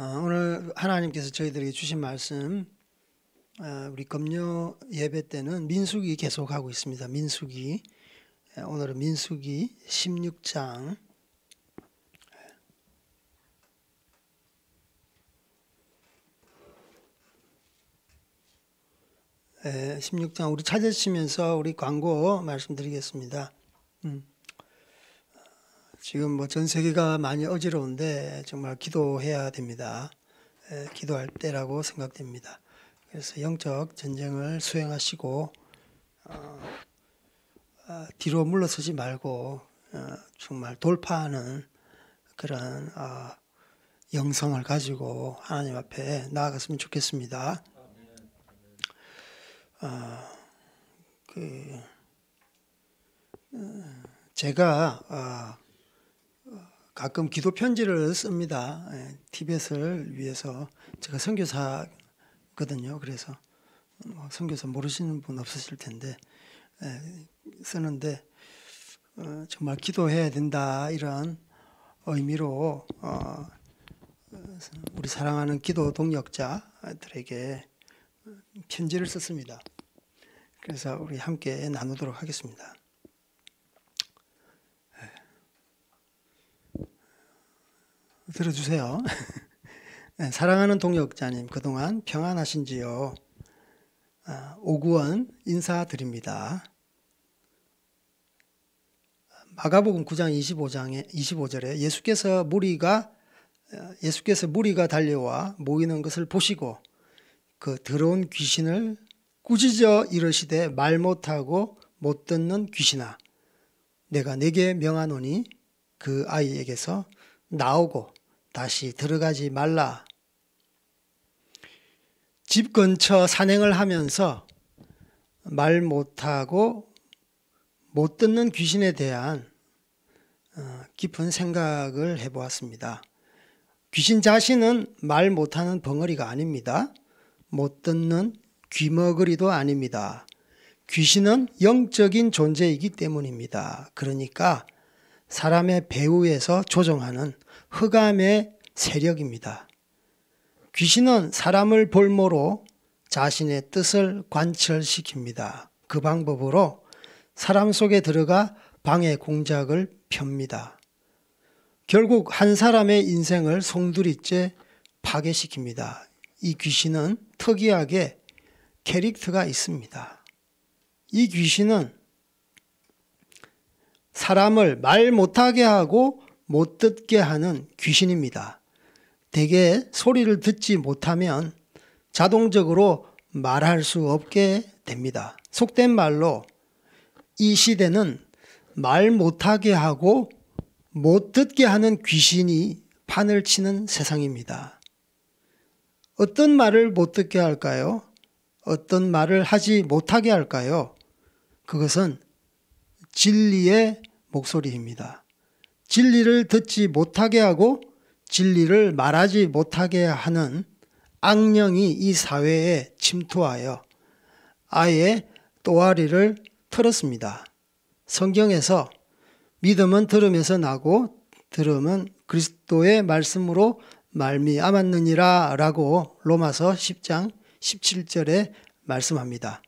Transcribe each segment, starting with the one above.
오늘 하나님께서 저희들에게 주신 말씀, 우리 금요 예배 때는 민수기 계속하고 있습니다. 민수기, 오늘은 민수기 16장 16장 우리 찾으시면서 우리 광고 말씀드리겠습니다. 지금 전 세계가 많이 어지러운데 정말 기도해야 됩니다. 기도할 때라고 생각됩니다. 그래서 영적 전쟁을 수행하시고 뒤로 물러서지 말고 정말 돌파하는 그런 영성을 가지고 하나님 앞에 나아갔으면 좋겠습니다. 제가 가끔 기도 편지를 씁니다. 티벳을 위해서. 제가 선교사거든요. 그래서 선교사 모르시는 분 없으실 텐데 쓰는데 정말 기도해야 된다 이런 의미로 우리 사랑하는 기도 동역자들에게 편지를 썼습니다. 그래서 우리 함께 나누도록 하겠습니다. 들어주세요. 사랑하는 동역자님, 그동안 평안하신지요? 오구원 인사드립니다. 마가복음 9장 25절에 예수께서 무리가 달려와 모이는 것을 보시고 그 더러운 귀신을 꾸짖어 이르시되 말 못하고 못 듣는 귀신아, 내가 네게 명하노니 그 아이에게서 나오고 다시 들어가지 말라. 집 근처 산행을 하면서 말 못하고 못 듣는 귀신에 대한 깊은 생각을 해보았습니다. 귀신 자신은 말 못하는 벙어리가 아닙니다. 못 듣는 귀머거리도 아닙니다. 귀신은 영적인 존재이기 때문입니다. 그러니까 사람의 배후에서 조종하는 흑암의 세력입니다. 귀신은 사람을 볼모로 자신의 뜻을 관철시킵니다. 그 방법으로 사람 속에 들어가 방해 공작을 펴니다. 결국 한 사람의 인생을 송두리째 파괴시킵니다. 이 귀신은 특이하게 캐릭터가 있습니다. 이 귀신은 사람을 말 못하게 하고 못 듣게 하는 귀신입니다. 대개 소리를 듣지 못하면 자동적으로 말할 수 없게 됩니다. 속된 말로 이 시대는 말 못하게 하고 못 듣게 하는 귀신이 판을 치는 세상입니다. 어떤 말을 못 듣게 할까요? 어떤 말을 하지 못하게 할까요? 그것은 진리의 목소리입니다. 진리를 듣지 못하게 하고 진리를 말하지 못하게 하는 악령이 이 사회에 침투하여 아예 또아리를 틀었습니다. 성경에서 믿음은 들음에서 나고 들음은 그리스도의 말씀으로 말미암았느니라 라고 로마서 10장 17절에 말씀합니다.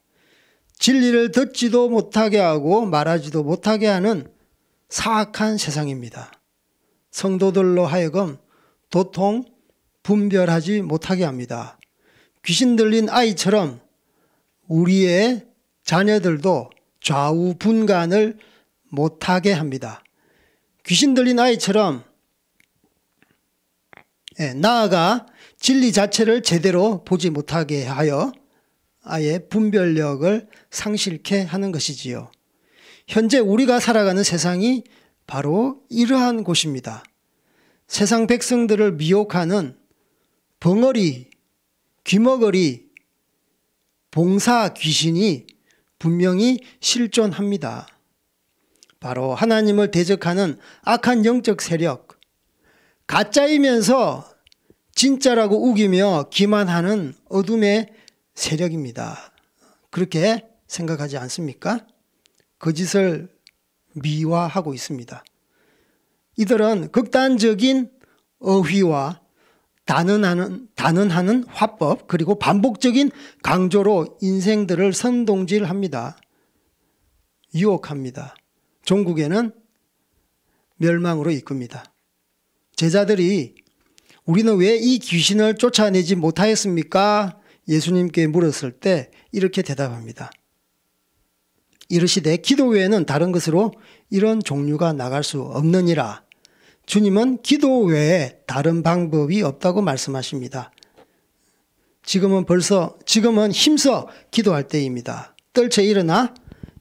진리를 듣지도 못하게 하고 말하지도 못하게 하는 사악한 세상입니다. 성도들로 하여금 도통 분별하지 못하게 합니다. 귀신 들린 아이처럼 우리의 자녀들도 좌우 분간을 못하게 합니다. 귀신 들린 아이처럼 나아가 진리 자체를 제대로 보지 못하게 하여 아예 분별력을 상실케 하는 것이지요. 현재 우리가 살아가는 세상이 바로 이러한 곳입니다. 세상 백성들을 미혹하는 벙어리, 귀머거리, 봉사 귀신이 분명히 실존합니다. 바로 하나님을 대적하는 악한 영적 세력, 가짜이면서 진짜라고 우기며 기만하는 어둠의 세력입니다. 그렇게 생각하지 않습니까? 거짓을 미화하고 있습니다. 이들은 극단적인 어휘와 단언하는 화법, 그리고 반복적인 강조로 인생들을 선동질합니다. 유혹합니다. 종국에는 멸망으로 이끕니다. 제자들이 우리는 왜 이 귀신을 쫓아내지 못하였습니까? 예수님께 물었을 때 이렇게 대답합니다. 이르시되 기도 외에는 다른 것으로 이런 종류가 나갈 수 없느니라. 주님은 기도 외에 다른 방법이 없다고 말씀하십니다. 지금은 힘써 기도할 때입니다. 떨쳐 일어나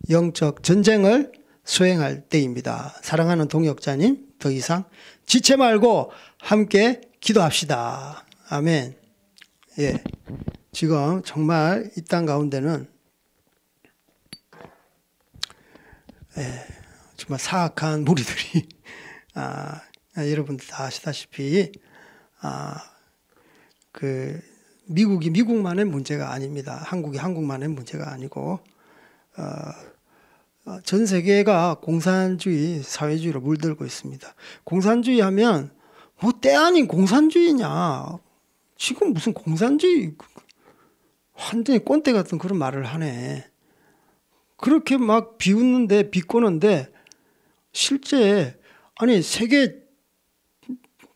영적 전쟁을 수행할 때입니다. 사랑하는 동역자님, 더 이상 지체 말고 함께 기도합시다. 아멘. 예. 지금 정말 이 땅 가운데는 정말 사악한 무리들이 여러분들 다 아시다시피 미국이 미국만의 문제가 아닙니다. 한국이 한국만의 문제가 아니고 전 세계가 공산주의 사회주의로 물들고 있습니다. 공산주의 하면 뭐 때 아닌 공산주의냐, 지금 무슨 공산주의, 완전히 꼰대 같은 그런 말을 하네. 그렇게 막 비꼬는데 실제 아니 세계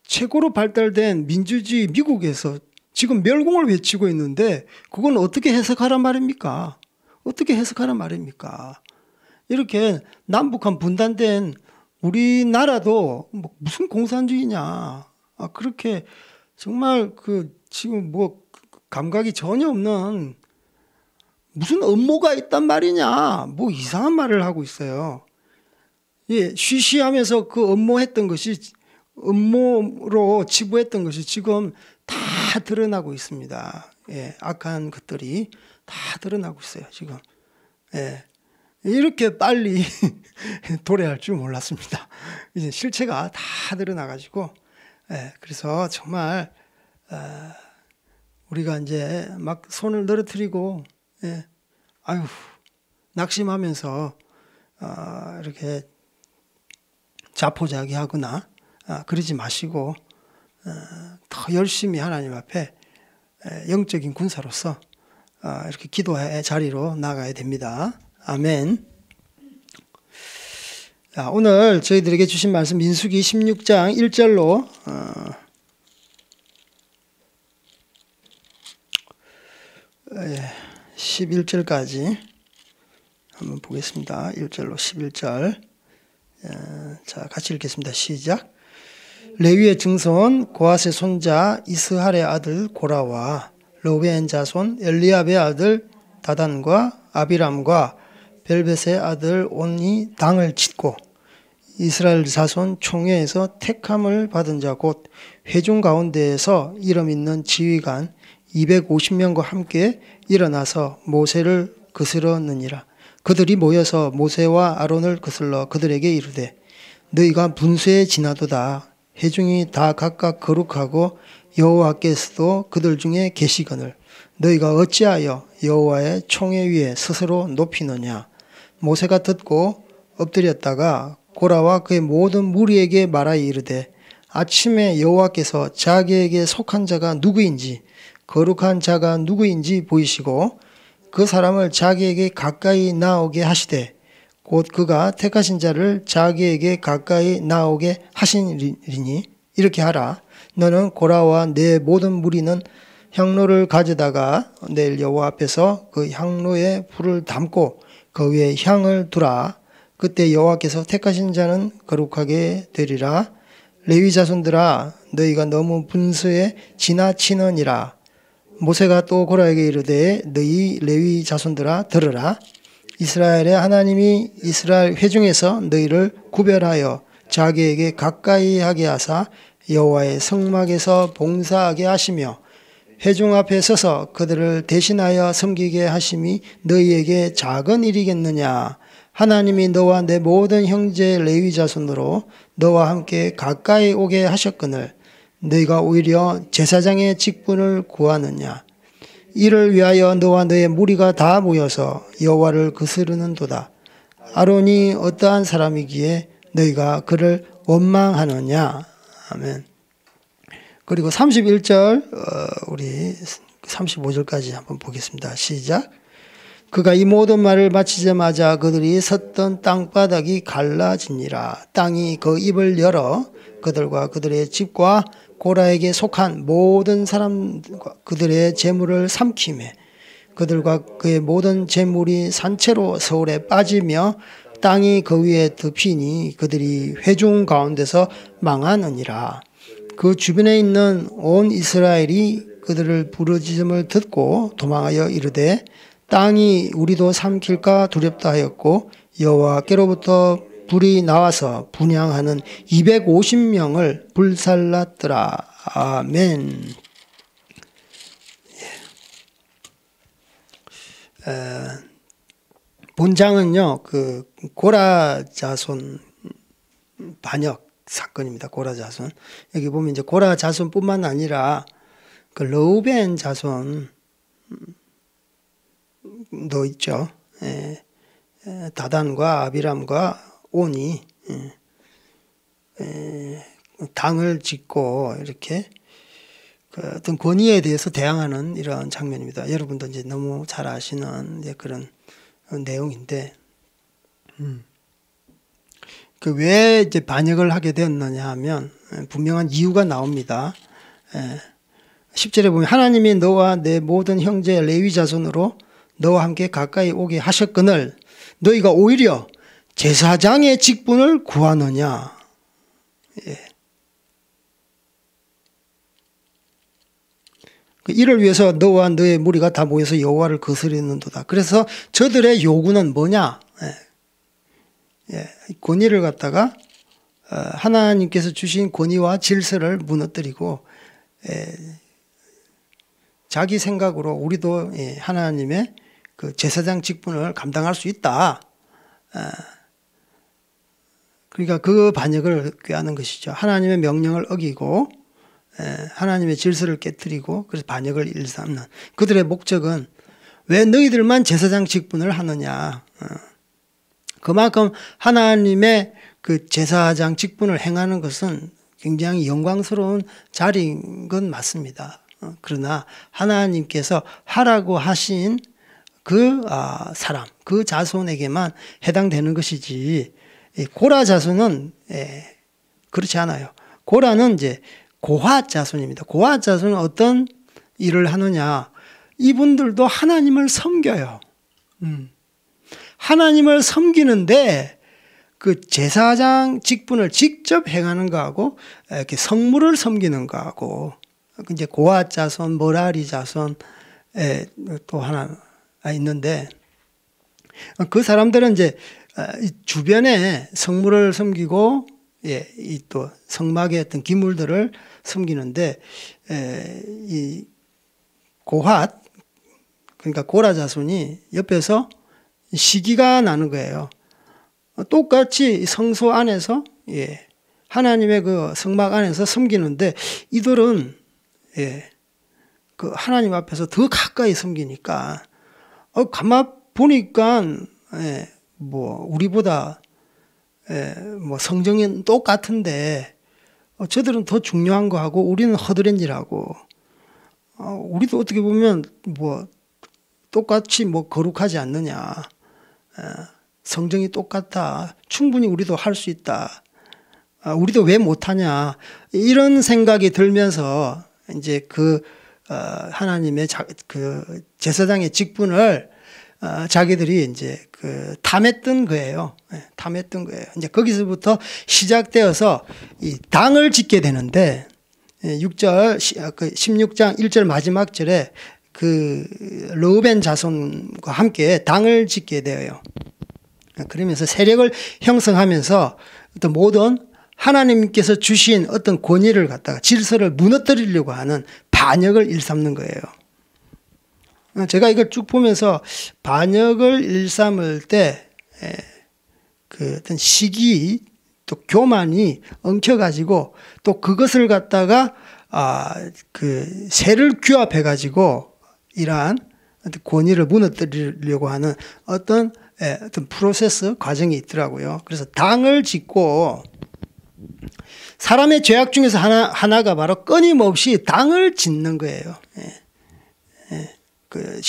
최고로 발달된 민주주의 미국에서 지금 멸공을 외치고 있는데 그건 어떻게 해석하란 말입니까? 어떻게 해석하란 말입니까? 이렇게 남북한 분단된 우리나라도 뭐 무슨 공산주의냐, 그렇게 정말 지금 뭐 감각이 전혀 없는 무슨 음모가 있단 말이냐, 뭐 이상한 말을 하고 있어요. 예, 쉬쉬하면서 그 음모로 치부했던 것이 지금 다 드러나고 있습니다. 예, 악한 것들이 다 드러나고 있어요, 지금. 예. 이렇게 빨리 도래할 줄 몰랐습니다. 이제 실체가 다 드러나가지고, 그래서 정말, 우리가 이제 막 손을 늘어뜨리고, 낙심하면서, 이렇게 자포자기하거나, 그러지 마시고, 더 열심히 하나님 앞에 영적인 군사로서, 이렇게 기도의 자리로 나가야 됩니다. 아멘. 자, 오늘 저희들에게 주신 말씀 민수기 16장 1절로 11절까지 한번 보겠습니다. 1절로 11절. 자, 같이 읽겠습니다. 시작. 레위의 증손 고핫의 손자 이스할의 아들 고라와 로베인 자손 엘리압의 아들 다단과 아비람과 벨벳의 아들 온이 당을 짓고 이스라엘 자손 총회에서 택함을 받은 자 곧 회중 가운데에서 이름 있는 지휘관 250명과 함께 일어나서 모세를 거스르느니라. 그들이 모여서 모세와 아론을 거슬러 그들에게 이르되 너희가 분수에 지나도다. 회중이 다 각각 거룩하고 여호와께서도 그들 중에 계시거늘 너희가 어찌하여 여호와의 총회 위에 스스로 높이느냐. 모세가 듣고 엎드렸다가 고라와 그의 모든 무리에게 말하여 이르되 아침에 여호와께서 자기에게 속한 자가 누구인지 거룩한 자가 누구인지 보이시고 그 사람을 자기에게 가까이 나오게 하시되 곧 그가 택하신 자를 자기에게 가까이 나오게 하시리니 이렇게 하라. 너는 고라와 내 모든 무리는 향로를 가져다가 내일 여호와 앞에서 그 향로에 불을 담고 그 위에 향을 두라. 그때 여호와께서 택하신 자는 거룩하게 되리라. 레위 자손들아 너희가 너무 분수에 지나치느니라. 모세가 또 고라에게 이르되 너희 레위 자손들아 들으라. 이스라엘의 하나님이 이스라엘 회중에서 너희를 구별하여 자기에게 가까이 하게 하사 여호와의 성막에서 봉사하게 하시며 회중 앞에 서서 그들을 대신하여 섬기게 하심이 너희에게 작은 일이겠느냐. 하나님이 너와 내 모든 형제 레위 자손으로 너와 함께 가까이 오게 하셨거늘 너희가 오히려 제사장의 직분을 구하느냐. 이를 위하여 너와 너의 무리가 다 모여서 여호와를 거스르는도다. 아론이 어떠한 사람이기에 너희가 그를 원망하느냐. 아멘. 그리고 31절 우리 35절까지 한번 보겠습니다. 시작. 그가 이 모든 말을 마치자마자 그들이 섰던 땅바닥이 갈라지니라. 땅이 그 입을 열어 그들과 그들의 집과 고라에게 속한 모든 사람과 그들의 재물을 삼키매 그들과 그의 모든 재물이 산채로 서울에 빠지며 땅이 그 위에 덮이니 그들이 회중 가운데서 망하느니라. 그 주변에 있는 온 이스라엘이 그들을 부르짖음을 듣고 도망하여 이르되 땅이 우리도 삼킬까 두렵다 하였고 여호와께로부터 불이 나와서 분향하는 250명을 불살랐더라. 아멘. 본장은요, 그 고라 자손 반역 사건입니다. 고라 자손. 여기 보면 이제 고라 자손뿐만 아니라 그 르우벤 자손도 있죠. 다단과 아비람과 온이 당을 짓고 이렇게 그 어떤 권위에 대해서 대항하는 이런 장면입니다. 여러분도 이제 너무 잘 아시는 이제 그런 내용인데, 그 왜 이제 반역을 하게 되었느냐 하면 분명한 이유가 나옵니다. 10절에 보면 하나님이 너와 내 모든 형제 레위 자손으로 너와 함께 가까이 오게 하셨거늘 너희가 오히려 제사장의 직분을 구하느냐. 이를 위해서 너와 너의 무리가 다 모여서 여호와를 거스리는도다. 그래서 저들의 요구는 뭐냐? 권위를 갖다가 하나님께서 주신 권위와 질서를 무너뜨리고 자기 생각으로 우리도 하나님의 그 제사장 직분을 감당할 수 있다. 그러니까 그 반역을 꾀하는 것이죠. 하나님의 명령을 어기고 하나님의 질서를 깨뜨리고 그래서 반역을 일삼는 그들의 목적은 왜 너희들만 제사장 직분을 하느냐. 그만큼 하나님의 그 제사장 직분을 행하는 것은 굉장히 영광스러운 자리인 건 맞습니다. 그러나 하나님께서 하라고 하신 그 사람, 그 자손에게만 해당되는 것이지 고라 자손은 그렇지 않아요. 고라는 이제 고핫 자손입니다. 고핫 자손은 어떤 일을 하느냐? 이분들도 하나님을 섬겨요. 하나님을 섬기는데 그 제사장 직분을 직접 행하는 거하고 이렇게 성물을 섬기는 거하고 이제 고핫 자손, 머라리 자손 또 하나 있는데 그 사람들은 이제 주변에 성물을 섬기고 이 또 성막의 어떤 기물들을 섬기는데 이 고핫 그러니까 고라 자손이 옆에서 시기가 나는 거예요. 똑같이 성소 안에서 하나님의 그 성막 안에서 섬기는데 이들은 그 하나님 앞에서 더 가까이 섬기니까 가만 보니까 뭐 우리보다 뭐 성정은 똑같은데 저들은 더 중요한 거 하고 우리는 허드렛일하고 우리도 어떻게 보면 뭐 똑같이 뭐 거룩하지 않느냐. 성정이 똑같아. 충분히 우리도 할 수 있다. 우리도 왜 못하냐. 이런 생각이 들면서 이제 그 하나님의 그 제사장의 직분을 자기들이 이제 그 탐했던 거예요. 탐했던 거예요. 이제 거기서부터 시작되어서 이 당을 짓게 되는데 16장 1절 마지막 절에 그 르우벤 자손과 함께 당을 짓게 되어요. 그러면서 세력을 형성하면서 어떤 모든 하나님께서 주신 어떤 권위를 갖다가 질서를 무너뜨리려고 하는 반역을 일삼는 거예요. 제가 이걸 쭉 보면서 반역을 일삼을 때 그 어떤 시기 또 교만이 엉켜가지고 또 그것을 갖다가 그 세를 규합해가지고 이러한 어떤 권위를 무너뜨리려고 하는 어떤 프로세스 과정이 있더라고요. 그래서 당을 짓고 사람의 죄악 중에서 하나가 바로 끊임없이 당을 짓는 거예요. 그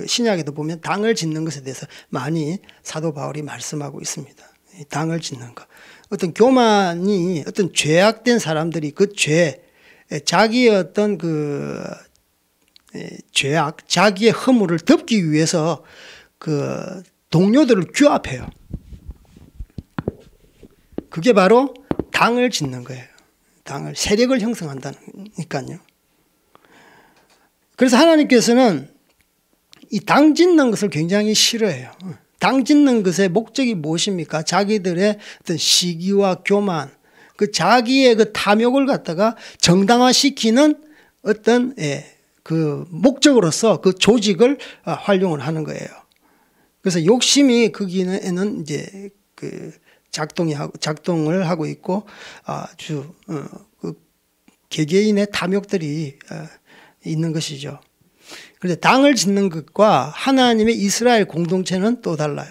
신약에도 보면 당을 짓는 것에 대해서 많이 사도 바울이 말씀하고 있습니다. 당을 짓는 것. 어떤 교만이, 어떤 죄악된 사람들이 그 죄, 자기의 어떤 그 죄악, 자기의 허물을 덮기 위해서 그 동료들을 규합해요. 그게 바로 당을 짓는 거예요. 당을, 세력을 형성한다니까요. 그래서 하나님께서는 이 당 짓는 것을 굉장히 싫어해요. 당 짓는 것의 목적이 무엇입니까? 자기들의 어떤 시기와 교만, 그 자기의 그 탐욕을 갖다가 정당화시키는 어떤 그 목적으로서 그 조직을 활용을 하는 거예요. 그래서 욕심이 거기에는 이제 그 작동을 하고 있고 아주 그 개개인의 탐욕들이 있는 것이죠. 그런데 당을 짓는 것과 하나님의 이스라엘 공동체는 또 달라요.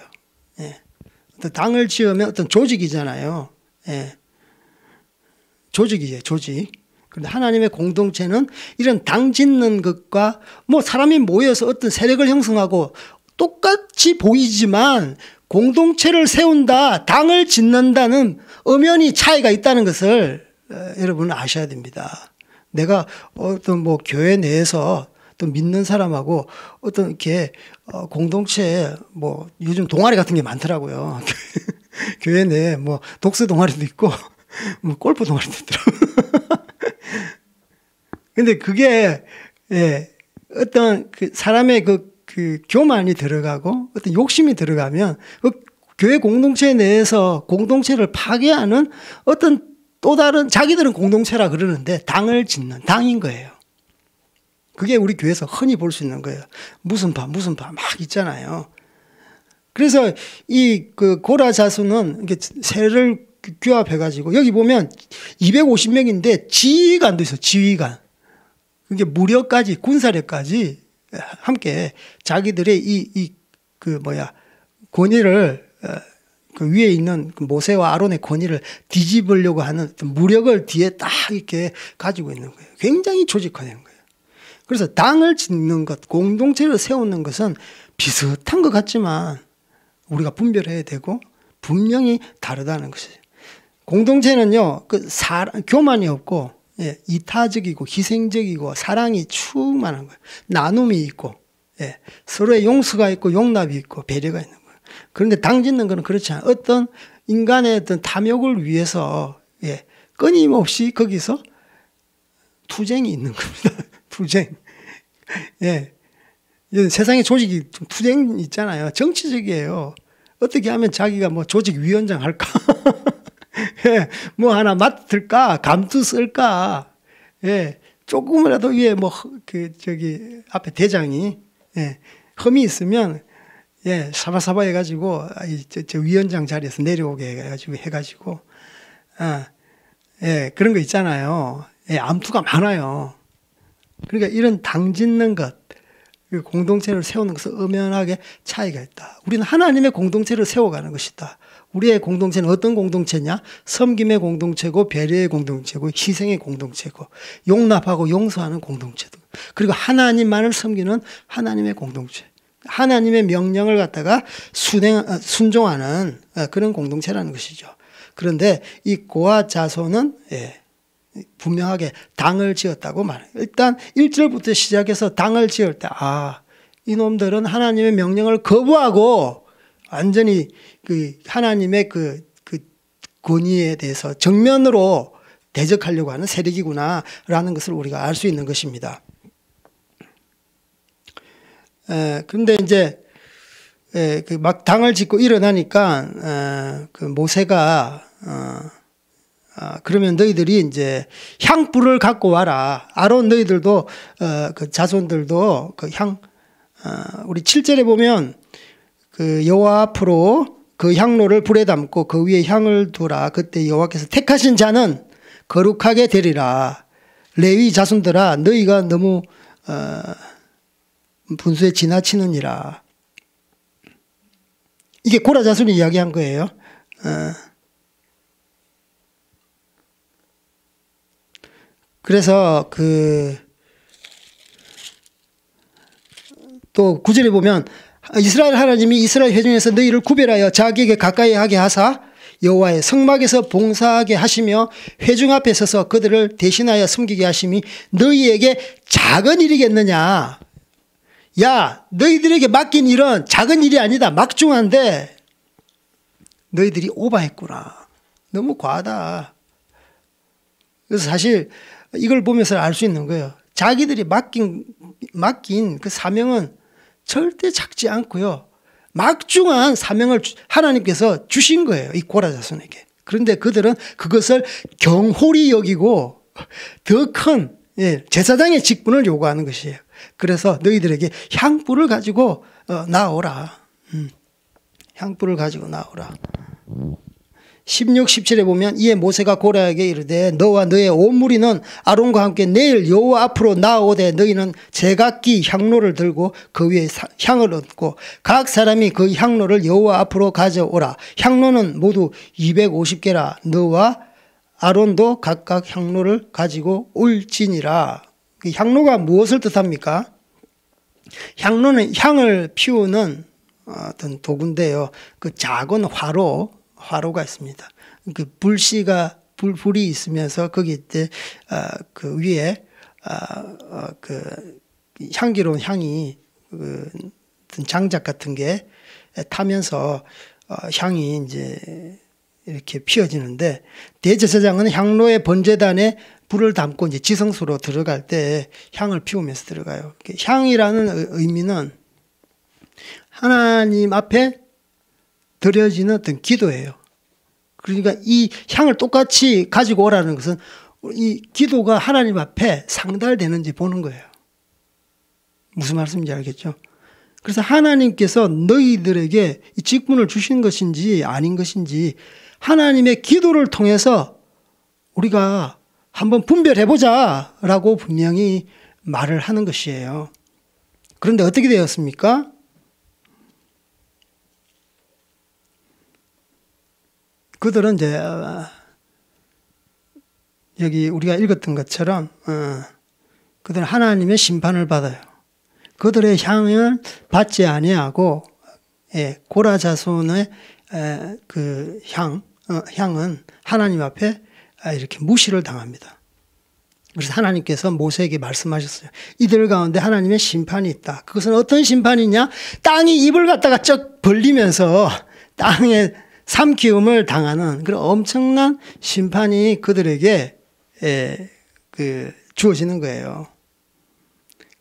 어떤 당을 지으면 어떤 조직이잖아요. 조직이에요, 조직. 그런데 하나님의 공동체는 이런 당 짓는 것과 뭐 사람이 모여서 어떤 세력을 형성하고 똑같이 보이지만 공동체를 세운다, 당을 짓는다는 엄연히 차이가 있다는 것을 여러분은 아셔야 됩니다. 내가 어떤 뭐 교회 내에서 또 믿는 사람하고 어떤 이렇게 공동체에 뭐 요즘 동아리 같은 게 많더라고요. 교회 내에 뭐 독서 동아리도 있고 뭐 골프 동아리도 있더라고요. 근데 그게 어떤 그 사람의 그 교만이 들어가고 어떤 욕심이 들어가면 그 교회 공동체 내에서 공동체를 파괴하는 어떤 또 다른 자기들은 공동체라 그러는데 당을 짓는 당인 거예요. 그게 우리 교회에서 흔히 볼 수 있는 거예요. 무슨 파 막 있잖아요. 그래서 이 그 고라 자손은 이게 세를 규합해가지고 여기 보면 250명인데 지휘관도 있어. 지휘관. 그게 무력까지 군사력까지 함께 자기들의 권위를 그 위에 있는 모세와 아론의 권위를 뒤집으려고 하는 무력을 뒤에 딱 이렇게 가지고 있는 거예요. 굉장히 조직화된 거예요. 그래서 당을 짓는 것, 공동체를 세우는 것은 비슷한 것 같지만 우리가 분별해야 되고 분명히 다르다는 것이죠. 공동체는요, 교만이 없고 이타적이고 희생적이고 사랑이 충만한 거예요. 나눔이 있고 서로의 용서가 있고 용납이 있고 배려가 있는 거예요. 그런데 당 짓는 거는 그렇지 않아요. 어떤 인간의 어떤 탐욕을 위해서 끊임없이 거기서 투쟁이 있는 겁니다. 투쟁. 세상의 조직이 좀 투쟁이 있잖아요. 정치적이에요. 어떻게 하면 자기가 뭐 조직위원장 할까? 뭐 하나 맡을까? 감투 쓸까? 조금이라도 위에 앞에 대장이, 흠이 있으면, 사바사바 해가지고, 저 위원장 자리에서 내려오게 해가지고, 그런 거 있잖아요. 암투가 많아요. 그러니까 이런 당 짓는 것, 공동체를 세우는 것은 엄연하게 차이가 있다. 우리는 하나님의 공동체를 세워가는 것이다. 우리의 공동체는 어떤 공동체냐? 섬김의 공동체고 배려의 공동체고 희생의 공동체고 용납하고 용서하는 공동체도. 그리고 하나님만을 섬기는 하나님의 공동체. 하나님의 명령을 갖다가 순종하는 그런 공동체라는 것이죠. 그런데 이 고아 자손은 분명하게 당을 지었다고 말해요. 일단 1절부터 시작해서 당을 지을 때 이놈들은 하나님의 명령을 거부하고 완전히 그 하나님의 그 권위에 대해서 정면으로 대적하려고 하는 세력이구나라는 것을 우리가 알 수 있는 것입니다. 그런데 이제 막 당을 짓고 일어나니까 그 모세가 그러면 너희들이 이제 향불을 갖고 와라. 아론 너희들도 그 자손들도 그 우리 7절에 보면 그 여호와 앞으로 그 향로를 불에 담고 그 위에 향을 두라. 그때 여호와께서 택하신 자는 거룩하게 되리라. 레위 자손들아 너희가 너무 분수에 지나치느니라. 이게 고라 자손이 이야기한 거예요. 그래서 또 9절에 보면 이스라엘 하나님이 이스라엘 회중에서 너희를 구별하여 자기에게 가까이 하게 하사 여호와의 성막에서 봉사하게 하시며 회중 앞에 서서 그들을 대신하여 섬기게 하심이 너희에게 작은 일이겠느냐. 야, 너희들에게 맡긴 일은 작은 일이 아니다. 막중한데 너희들이 오바했구나. 너무 과하다. 그래서 사실 이걸 보면서 알 수 있는 거예요. 자기들이 맡긴 그 사명은 절대 작지 않고요. 막중한 사명을 하나님께서 주신 거예요. 이 고라 자손에게. 그런데 그들은 그것을 경홀히 여기고 더 큰 제사장의 직분을 요구하는 것이에요. 그래서 너희들에게 향불을 가지고 나오라. 향불을 가지고 나오라. 16, 17에 보면 이에 모세가 고라에게 이르되 너와 너의 온 무리는 아론과 함께 내일 여호와 앞으로 나오되 너희는 제각기 향로를 들고 그 위에 향을 얹고 각 사람이 그 향로를 여호와 앞으로 가져오라. 향로는 모두 250개라. 너와 아론도 각각 향로를 가지고 올지니라. 그 향로가 무엇을 뜻합니까? 향로는 향을 피우는 어떤 도구인데요. 그 작은 화로가 있습니다. 그 불이 있으면서 거기 때 그 위에 그 향기로운 향이 어떤 장작 같은 게 타면서 향이 이제 이렇게 피어지는데 대제사장은 향로의 번제단에 불을 담고 이제 지성소로 들어갈 때 향을 피우면서 들어가요. 향이라는 의미는 하나님 앞에 드려지는 어떤 기도예요. 그러니까 이 향을 똑같이 가지고 오라는 것은 이 기도가 하나님 앞에 상달되는지 보는 거예요. 무슨 말씀인지 알겠죠? 그래서 하나님께서 너희들에게 이 직분을 주신 것인지 아닌 것인지 하나님의 기도를 통해서 우리가 한번 분별해보자 라고 분명히 말을 하는 것이에요. 그런데 어떻게 되었습니까? 그들은 이제 여기 우리가 읽었던 것처럼 그들은 하나님의 심판을 받아요. 그들의 향을 받지 아니하고 고라 자손의 그 향은 하나님 앞에 이렇게 무시를 당합니다. 그래서 하나님께서 모세에게 말씀하셨어요. 이들 가운데 하나님의 심판이 있다. 그것은 어떤 심판이냐? 땅이 입을 갖다가 쩍 벌리면서 땅에 삼키움을 당하는 그런 엄청난 심판이 그들에게 주어지는 거예요.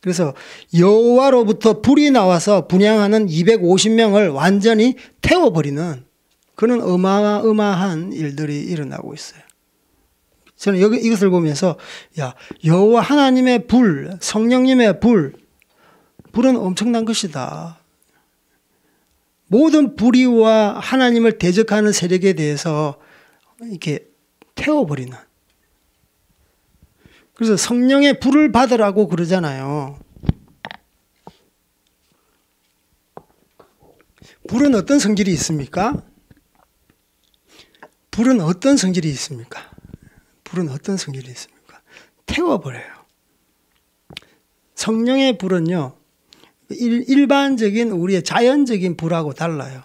그래서 여호와로부터 불이 나와서 분향하는 250명을 완전히 태워버리는 그런 어마어마한 일들이 일어나고 있어요. 저는 이것을 보면서 여호와 하나님의 불, 성령님의 불은 엄청난 것이다. 모든 불의와 하나님을 대적하는 세력에 대해서 이렇게 태워버리는. 그래서 성령의 불을 받으라고 그러잖아요. 불은 어떤 성질이 있습니까? 불은 어떤 성질이 있습니까? 불은 어떤 성질이 있습니까? 태워버려요. 성령의 불은요, 일반적인 우리의 자연적인 불하고 달라요.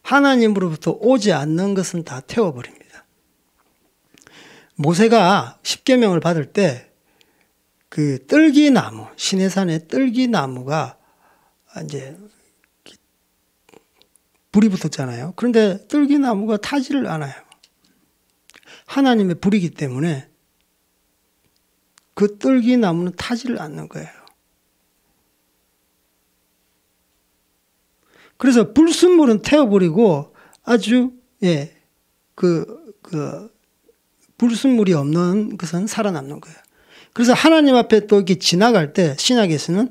하나님으로부터 오지 않는 것은 다 태워버립니다. 모세가 십계명을 받을 때 그 뜰기나무, 시내산의 뜰기나무가 이제 불이 붙었잖아요. 그런데 뜰기나무가 타지를 않아요. 하나님의 불이기 때문에 그 뜰기나무는 타지를 않는 거예요. 그래서 불순물은 태워버리고 아주 불순물이 없는 것은 살아남는 거예요. 그래서 하나님 앞에 또 이렇게 지나갈 때 신약에서는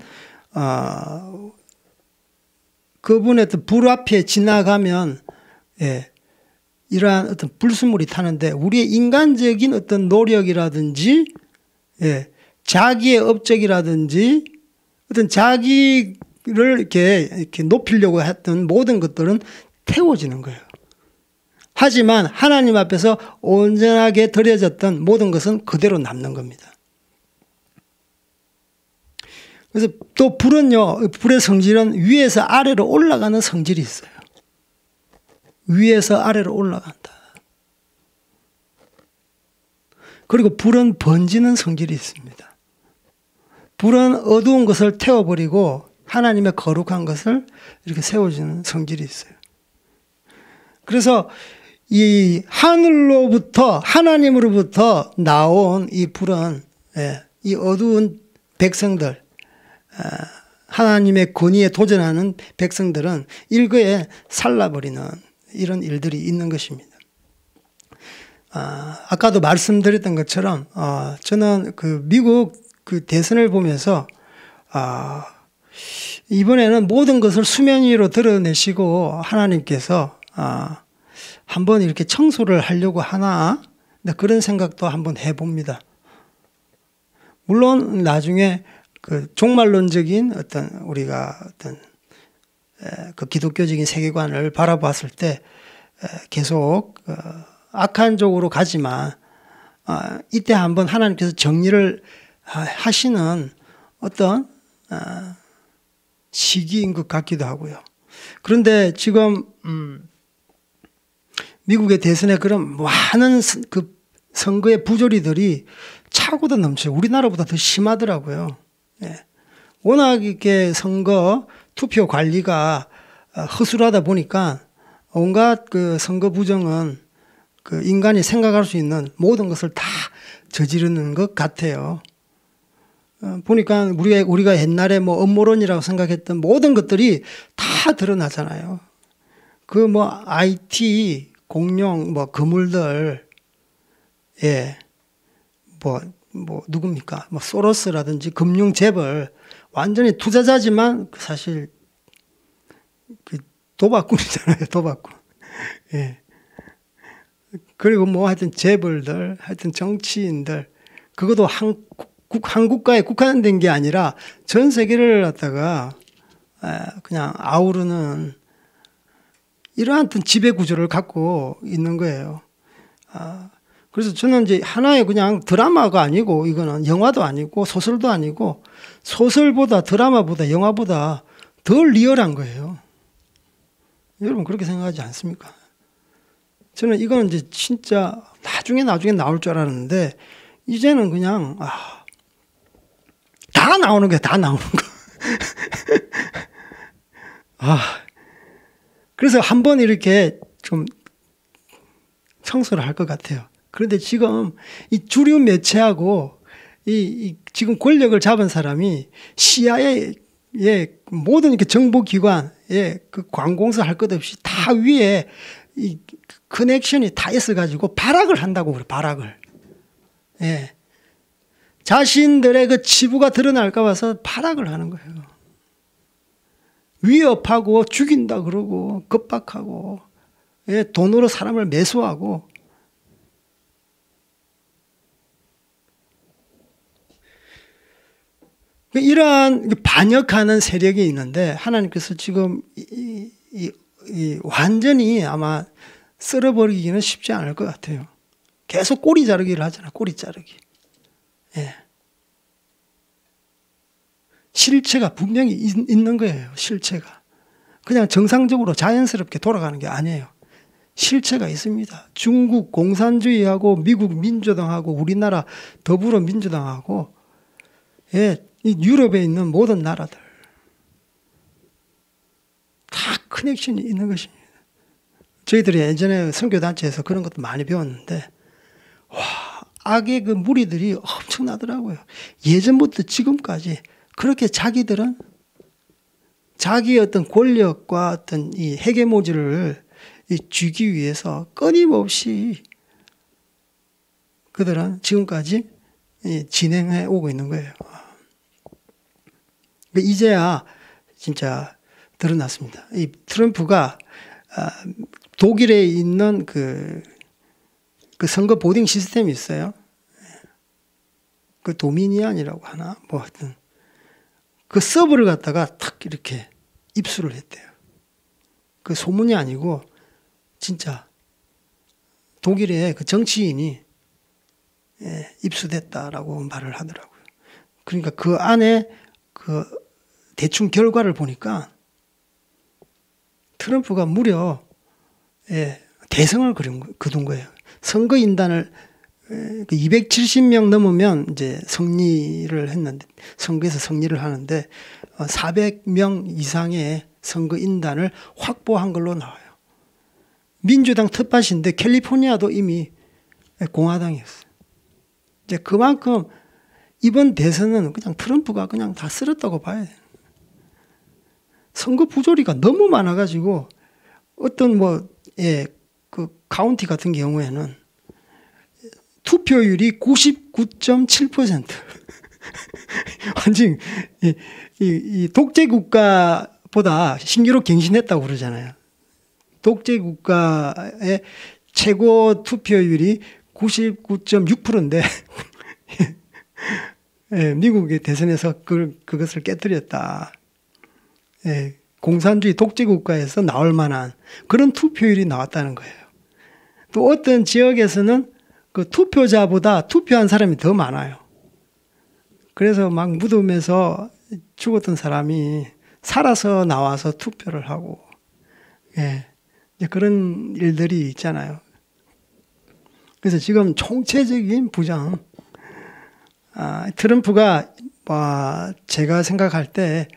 그분의 불 앞에 지나가면 이러한 어떤 불순물이 타는데 우리의 인간적인 어떤 노력이라든지 자기의 업적이라든지 어떤 자기를 이렇게 높이려고 했던 모든 것들은 태워지는 거예요. 하지만 하나님 앞에서 온전하게 드려졌던 모든 것은 그대로 남는 겁니다. 그래서 또 불은요, 불의 성질은 위에서 아래로 올라가는 성질이 있어요. 위에서 아래로 올라간다. 그리고 불은 번지는 성질이 있습니다. 불은 어두운 것을 태워버리고 하나님의 거룩한 것을 이렇게 세워주는 성질이 있어요. 그래서 이 하늘로부터, 하나님으로부터 나온 이 불은, 이 어두운 백성들, 하나님의 권위에 도전하는 백성들은 일거에 살라버리는 이런 일들이 있는 것입니다. 아까도 말씀드렸던 것처럼 저는 그 미국 그 대선을 보면서 이번에는 모든 것을 수면 위로 드러내시고 하나님께서 한번 이렇게 청소를 하려고 하나 그런 생각도 한번 해봅니다. 물론 나중에 그 종말론적인 어떤 우리가 어떤 그 기독교적인 세계관을 바라봤을 때 계속 악한 쪽으로 가지만 이때 한번 하나님께서 정리를 하시는 어떤 시기인 것 같기도 하고요. 그런데 지금 미국의 대선에 그런 많은 그 선거의 부조리들이 차고도 넘쳐요. 우리나라보다 더 심하더라고요. 워낙 이렇게 선거 투표 관리가 허술하다 보니까 온갖 그 선거 부정은 그 인간이 생각할 수 있는 모든 것을 다 저지르는 것 같아요. 보니까 우리가 옛날에 뭐 음모론이라고 생각했던 모든 것들이 다 드러나잖아요. 그 뭐 IT, 공룡, 뭐 거물들, 뭐 누굽니까? 뭐 소로스라든지 금융 재벌 완전히 투자자지만 사실 그 도박꾼이잖아요. 도박꾼. 그리고 뭐 하여튼 재벌들, 하여튼 정치인들, 그것도 한 국가에 국한된 게 아니라 전 세계를 갖다가 그냥 아우르는 이러한 어떤 지배 구조를 갖고 있는 거예요. 그래서 저는 이제 하나의 그냥 드라마가 아니고 이거는 영화도 아니고 소설도 아니고 소설보다 드라마보다 영화보다 더 리얼한 거예요. 여러분 그렇게 생각하지 않습니까? 저는 이거는 이제 진짜 나중에 나올 줄 알았는데 이제는 그냥 다 나오는 거야. 다 나오는 거. 그래서 한번 이렇게 좀 청소를 할 것 같아요. 그런데 지금 이 주류 매체하고 이 지금 권력을 잡은 사람이 CIA의 모든 이렇게 정보기관에 그 관공서 할 것 없이 다 위에 이 커넥션이 다 있어가지고 발악을 한다고 그래. 발악을. 자신들의 그 치부가 드러날까 봐서 발악을 하는 거예요. 위협하고 죽인다 그러고 겁박하고 돈으로 사람을 매수하고 이러한 반역하는 세력이 있는데 하나님께서 지금 완전히 아마 썰어버리기는 쉽지 않을 것 같아요. 계속 꼬리 자르기를 하잖아. 꼬리 자르기. 실체가 분명히 있는 거예요. 실체가. 그냥 정상적으로 자연스럽게 돌아가는 게 아니에요. 실체가 있습니다. 중국 공산주의하고 미국 민주당하고 우리나라 더불어민주당하고 이 유럽에 있는 모든 나라들 다 커넥션이 있는 것입니다. 저희들이 예전에 선교단체에서 그런 것도 많이 배웠는데 악의 그 무리들이 엄청나더라고요. 예전부터 지금까지 그렇게 자기들은 자기의 어떤 권력과 어떤 이 헤게모니를 쥐기 위해서 끊임없이 그들은 지금까지 진행해 오고 있는 거예요. 이제야 진짜 드러났습니다. 이 트럼프가 독일에 있는 그 선거 보딩 시스템이 있어요. 그 도미니안이라고 하나 뭐 하여튼 그 서버를 갖다가 탁 이렇게 입수를 했대요. 그 소문이 아니고 진짜 독일의 그 정치인이 입수됐다라고 말을 하더라고요. 그러니까 그 안에 그 대충 결과를 보니까 트럼프가 무려 대성을 거둔 거예요. 선거인단을 270명 넘으면 이제 승리를 했는데, 선거에서 승리를 하는데 400명 이상의 선거인단을 확보한 걸로 나와요. 민주당 텃밭인데 캘리포니아도 이미 공화당이었어요. 이제 그만큼 이번 대선은 그냥 트럼프가 그냥 다 쓸었다고 봐야 돼요. 선거 부조리가 너무 많아가지고 어떤 그 카운티 같은 경우에는 투표율이 99.7%. 완전 이 독재 국가보다 신기록 갱신했다고 그러잖아요. 독재 국가의 최고 투표율이 99.6%인데 미국의 대선에서 그것을 깨뜨렸다. 공산주의 독재 국가에서 나올 만한 그런 투표율이 나왔다는 거예요. 또 어떤 지역에서는 그 투표자보다 투표한 사람이 더 많아요. 그래서 막 무덤에서 죽었던 사람이 살아서 나와서 투표를 하고, 그런 일들이 있잖아요. 그래서 지금 총체적인 부정, 트럼프가 제가 생각할 때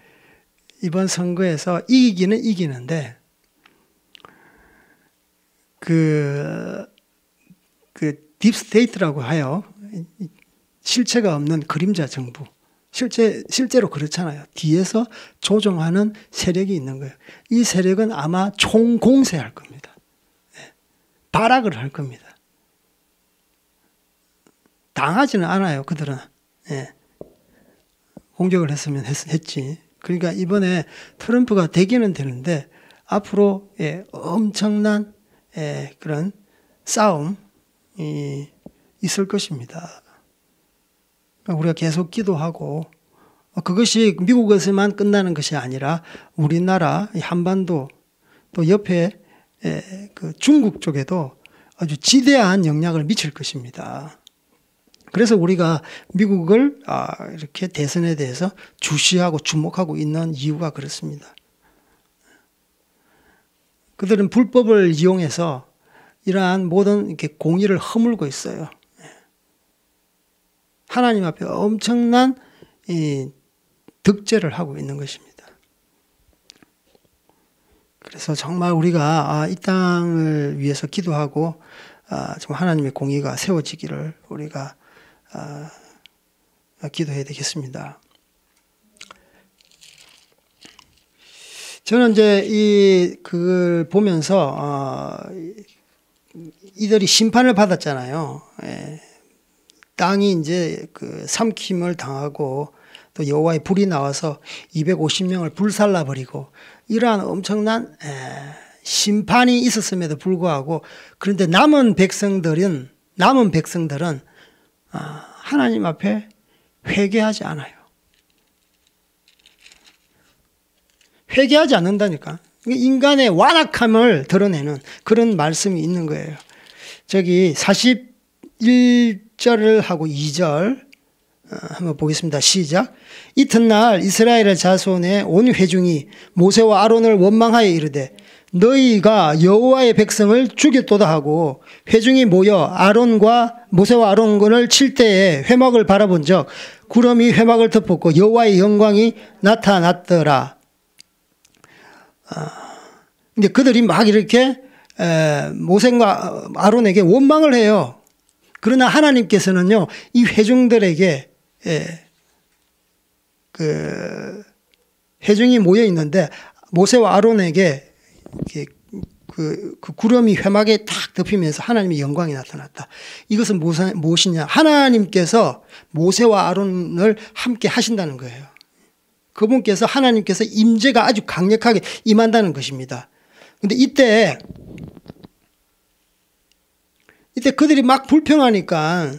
이번 선거에서 이기기는 이기는데 그 딥스테이트라고 하여 실체가 없는 그림자 정부, 실제로 그렇잖아요. 뒤에서 조종하는 세력이 있는 거예요. 이 세력은 아마 총공세할 겁니다. 발악을 할 겁니다. 당하지는 않아요. 그들은. 공격을 했으면 했지. 그러니까 이번에 트럼프가 되기는 되는데 앞으로 엄청난 그런 싸움이 있을 것입니다. 우리가 계속 기도하고, 그것이 미국에서만 끝나는 것이 아니라 우리나라 한반도 또 옆에 그 중국 쪽에도 아주 지대한 영향을 미칠 것입니다. 그래서 우리가 미국을 이렇게 대선에 대해서 주시하고 주목하고 있는 이유가 그렇습니다. 그들은 불법을 이용해서 이러한 모든 이렇게 공의를 허물고 있어요. 하나님 앞에 엄청난 득죄를 하고 있는 것입니다. 그래서 정말 우리가 이 땅을 위해서 기도하고 정말 하나님의 공의가 세워지기를 우리가 기도해야 되겠습니다. 저는 이제 그걸 보면서 이들이 심판을 받았잖아요. 땅이 이제 그 삼킴을 당하고 또 여호와의 불이 나와서 250명을 불살라 버리고 이러한 엄청난 심판이 있었음에도 불구하고, 그런데 남은 백성들은 하나님 앞에 회개하지 않아요. 회개하지 않는다니까. 인간의 완악함을 드러내는 그런 말씀이 있는 거예요. 저기 41절을 하고 2절 한번 보겠습니다. 시작. 이튿날 이스라엘의 자손의 온 회중이 모세와 아론을 원망하여 이르되 너희가 여호와의 백성을 죽였도다 하고, 회중이 모여 모세와 아론을 칠 때에 회막을 바라본 적 구름이 회막을 덮었고 여호와의 영광이 나타났더라. 근데 그들이 막 이렇게 모세와 아론에게 원망을 해요. 그러나 하나님께서는요, 이 회중들에게 그 회중이 모여 있는데 모세와 아론에게 그 구름이 회막에 딱 덮이면서 하나님의 영광이 나타났다. 이것은 무엇이냐? 하나님께서 모세와 아론을 함께 하신다는 거예요. 그분께서 하나님께서 임재가 아주 강력하게 임한다는 것입니다. 근데 이때 그들이 막 불평하니까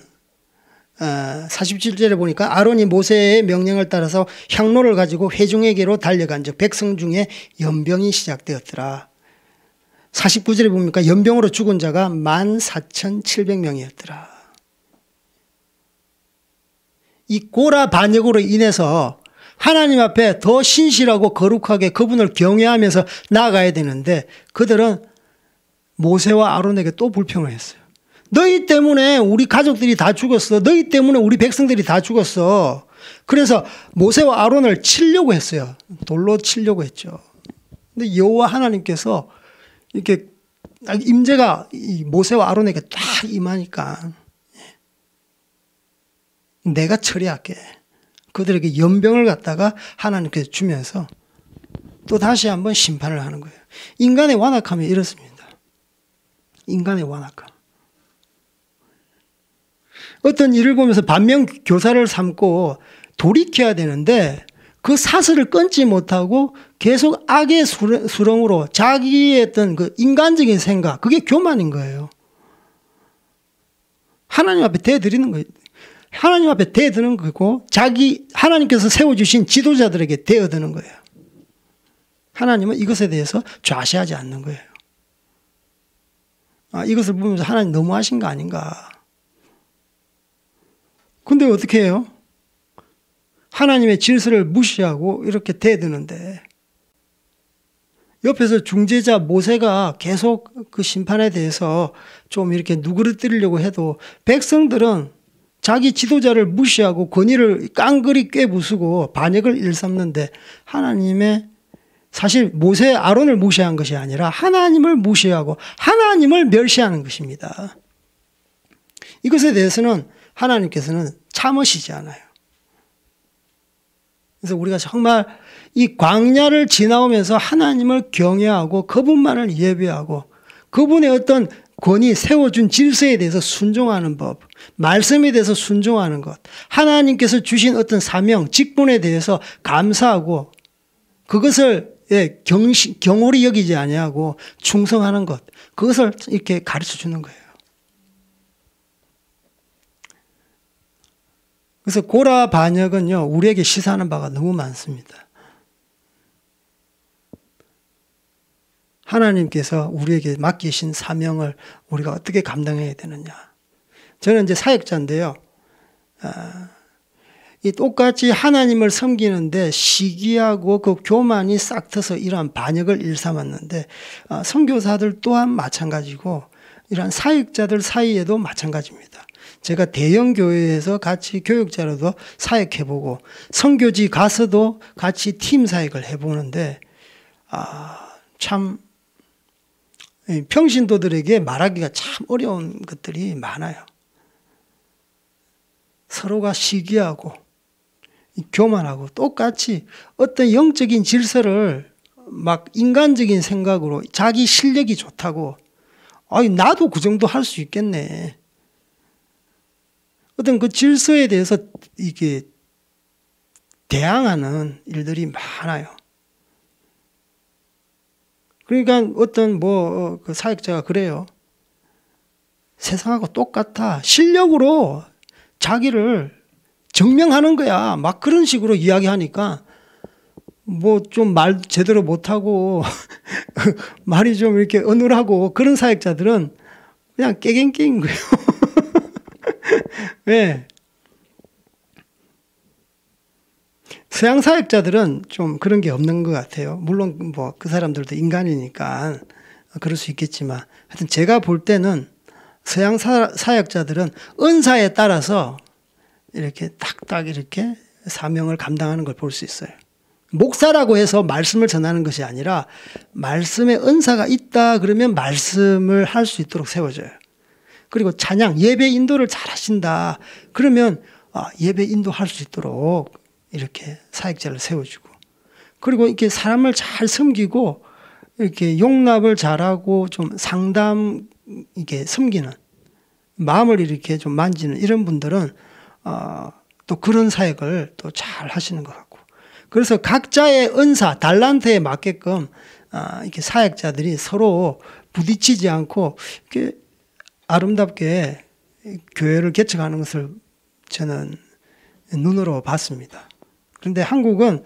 47절에 보니까 아론이 모세의 명령을 따라서 향로를 가지고 회중에게로 달려간 즉 백성 중에 연병이 시작되었더라. 49절에 보니까 연병으로 죽은 자가 14,700명이었더라. 이 고라 반역으로 인해서 하나님 앞에 더 신실하고 거룩하게 그분을 경외하면서 나아가야 되는데 그들은 모세와 아론에게 또 불평을 했어요. 너희 때문에 우리 가족들이 다 죽었어. 너희 때문에 우리 백성들이 다 죽었어. 그래서 모세와 아론을 치려고 했어요. 돌로 치려고 했죠. 근데 여호와 하나님께서 이렇게 임재가 모세와 아론에게 딱 임하니까 내가 처리할게. 그들에게 연병을 갖다가 하나님께서 주면서 또 다시 한번 심판을 하는 거예요. 인간의 완악함이 이렇습니다. 인간의 완악함. 어떤 일을 보면서 반면 교사를 삼고 돌이켜야 되는데 그 사슬을 끊지 못하고 계속 악의 수렁으로 자기의 어떤 그 인간적인 생각, 그게 교만인 거예요. 하나님 앞에 대드리는 거예요. 하나님 앞에 대드는 거고 하나님께서 세워주신 지도자들에게 대어드는 거예요. 하나님은 이것에 대해서 좌시하지 않는 거예요. 이것을 보면서 하나님 너무하신 거 아닌가. 근데 어떻게 해요? 하나님의 질서를 무시하고 이렇게 대드는데 옆에서 중재자 모세가 계속 그 심판에 대해서 좀 이렇게 누그러뜨리려고 해도 백성들은 자기 지도자를 무시하고 권위를 깡그리 꿰부수고 반역을 일삼는데 하나님의 사실 모세 아론을 무시한 것이 아니라 하나님을 무시하고 하나님을 멸시하는 것입니다. 이것에 대해서는 하나님께서는 참으시지 않아요. 그래서 우리가 정말 이 광야를 지나오면서 하나님을 경외하고 그분만을 예배하고 그분의 어떤 권위 세워준 질서에 대해서 순종하는 법, 말씀에 대해서 순종하는 것, 하나님께서 주신 어떤 사명, 직분에 대해서 감사하고 그것을 경홀히 여기지 아니하고 충성하는 것, 그것을 이렇게 가르쳐 주는 거예요. 그래서 고라 반역은요, 우리에게 시사하는 바가 너무 많습니다. 하나님께서 우리에게 맡기신 사명을 우리가 어떻게 감당해야 되느냐. 저는 이제 사역자인데요. 이 똑같이 하나님을 섬기는데 시기하고 그 교만이 싹 트서 이러한 반역을 일삼았는데 선교사들 또한 마찬가지고 이러한 사역자들 사이에도 마찬가지입니다. 제가 대형 교회에서 같이 교육자로도 사역해보고 선교지 가서도 같이 팀 사역을 해보는데 참 평신도들에게 말하기가 참 어려운 것들이 많아요. 서로가 시기하고 교만하고 똑같이 어떤 영적인 질서를 막 인간적인 생각으로 자기 실력이 좋다고 나도 그 정도 할 수 있겠네. 어떤 그 질서에 대해서 이게 대항하는 일들이 많아요. 그러니까 어떤 그 사역자가 그래요. 세상하고 똑같아. 실력으로 자기를 증명하는 거야. 막 그런 식으로 이야기하니까 뭐 좀 말 제대로 못하고 말이 좀 이렇게 어눌하고 그런 사역자들은 그냥 깨갱깨인 거예요. 왜? 서양 사역자들은 좀 그런 게 없는 것 같아요. 물론 뭐 그 사람들도 인간이니까 그럴 수 있겠지만 하여튼 제가 볼 때는 서양 사역자들은 은사에 따라서 이렇게 딱딱 이렇게 사명을 감당하는 걸 볼 수 있어요. 목사라고 해서 말씀을 전하는 것이 아니라 말씀의 은사가 있다 그러면 말씀을 할 수 있도록 세워져요. 그리고 찬양, 예배 인도를 잘 하신다 그러면 예배 인도할 수 있도록 이렇게 사역자를 세워주고 그리고 이렇게 사람을 잘 섬기고 이렇게 용납을 잘하고 좀 상담 이게 섬기는 마음을 이렇게 좀 만지는 이런 분들은 또 그런 사역을 또 잘 하시는 것 같고 그래서 각자의 은사, 달란트에 맞게끔 이렇게 사역자들이 서로 부딪히지 않고 이렇게 아름답게 교회를 개척하는 것을 저는 눈으로 봤습니다. 그런데 한국은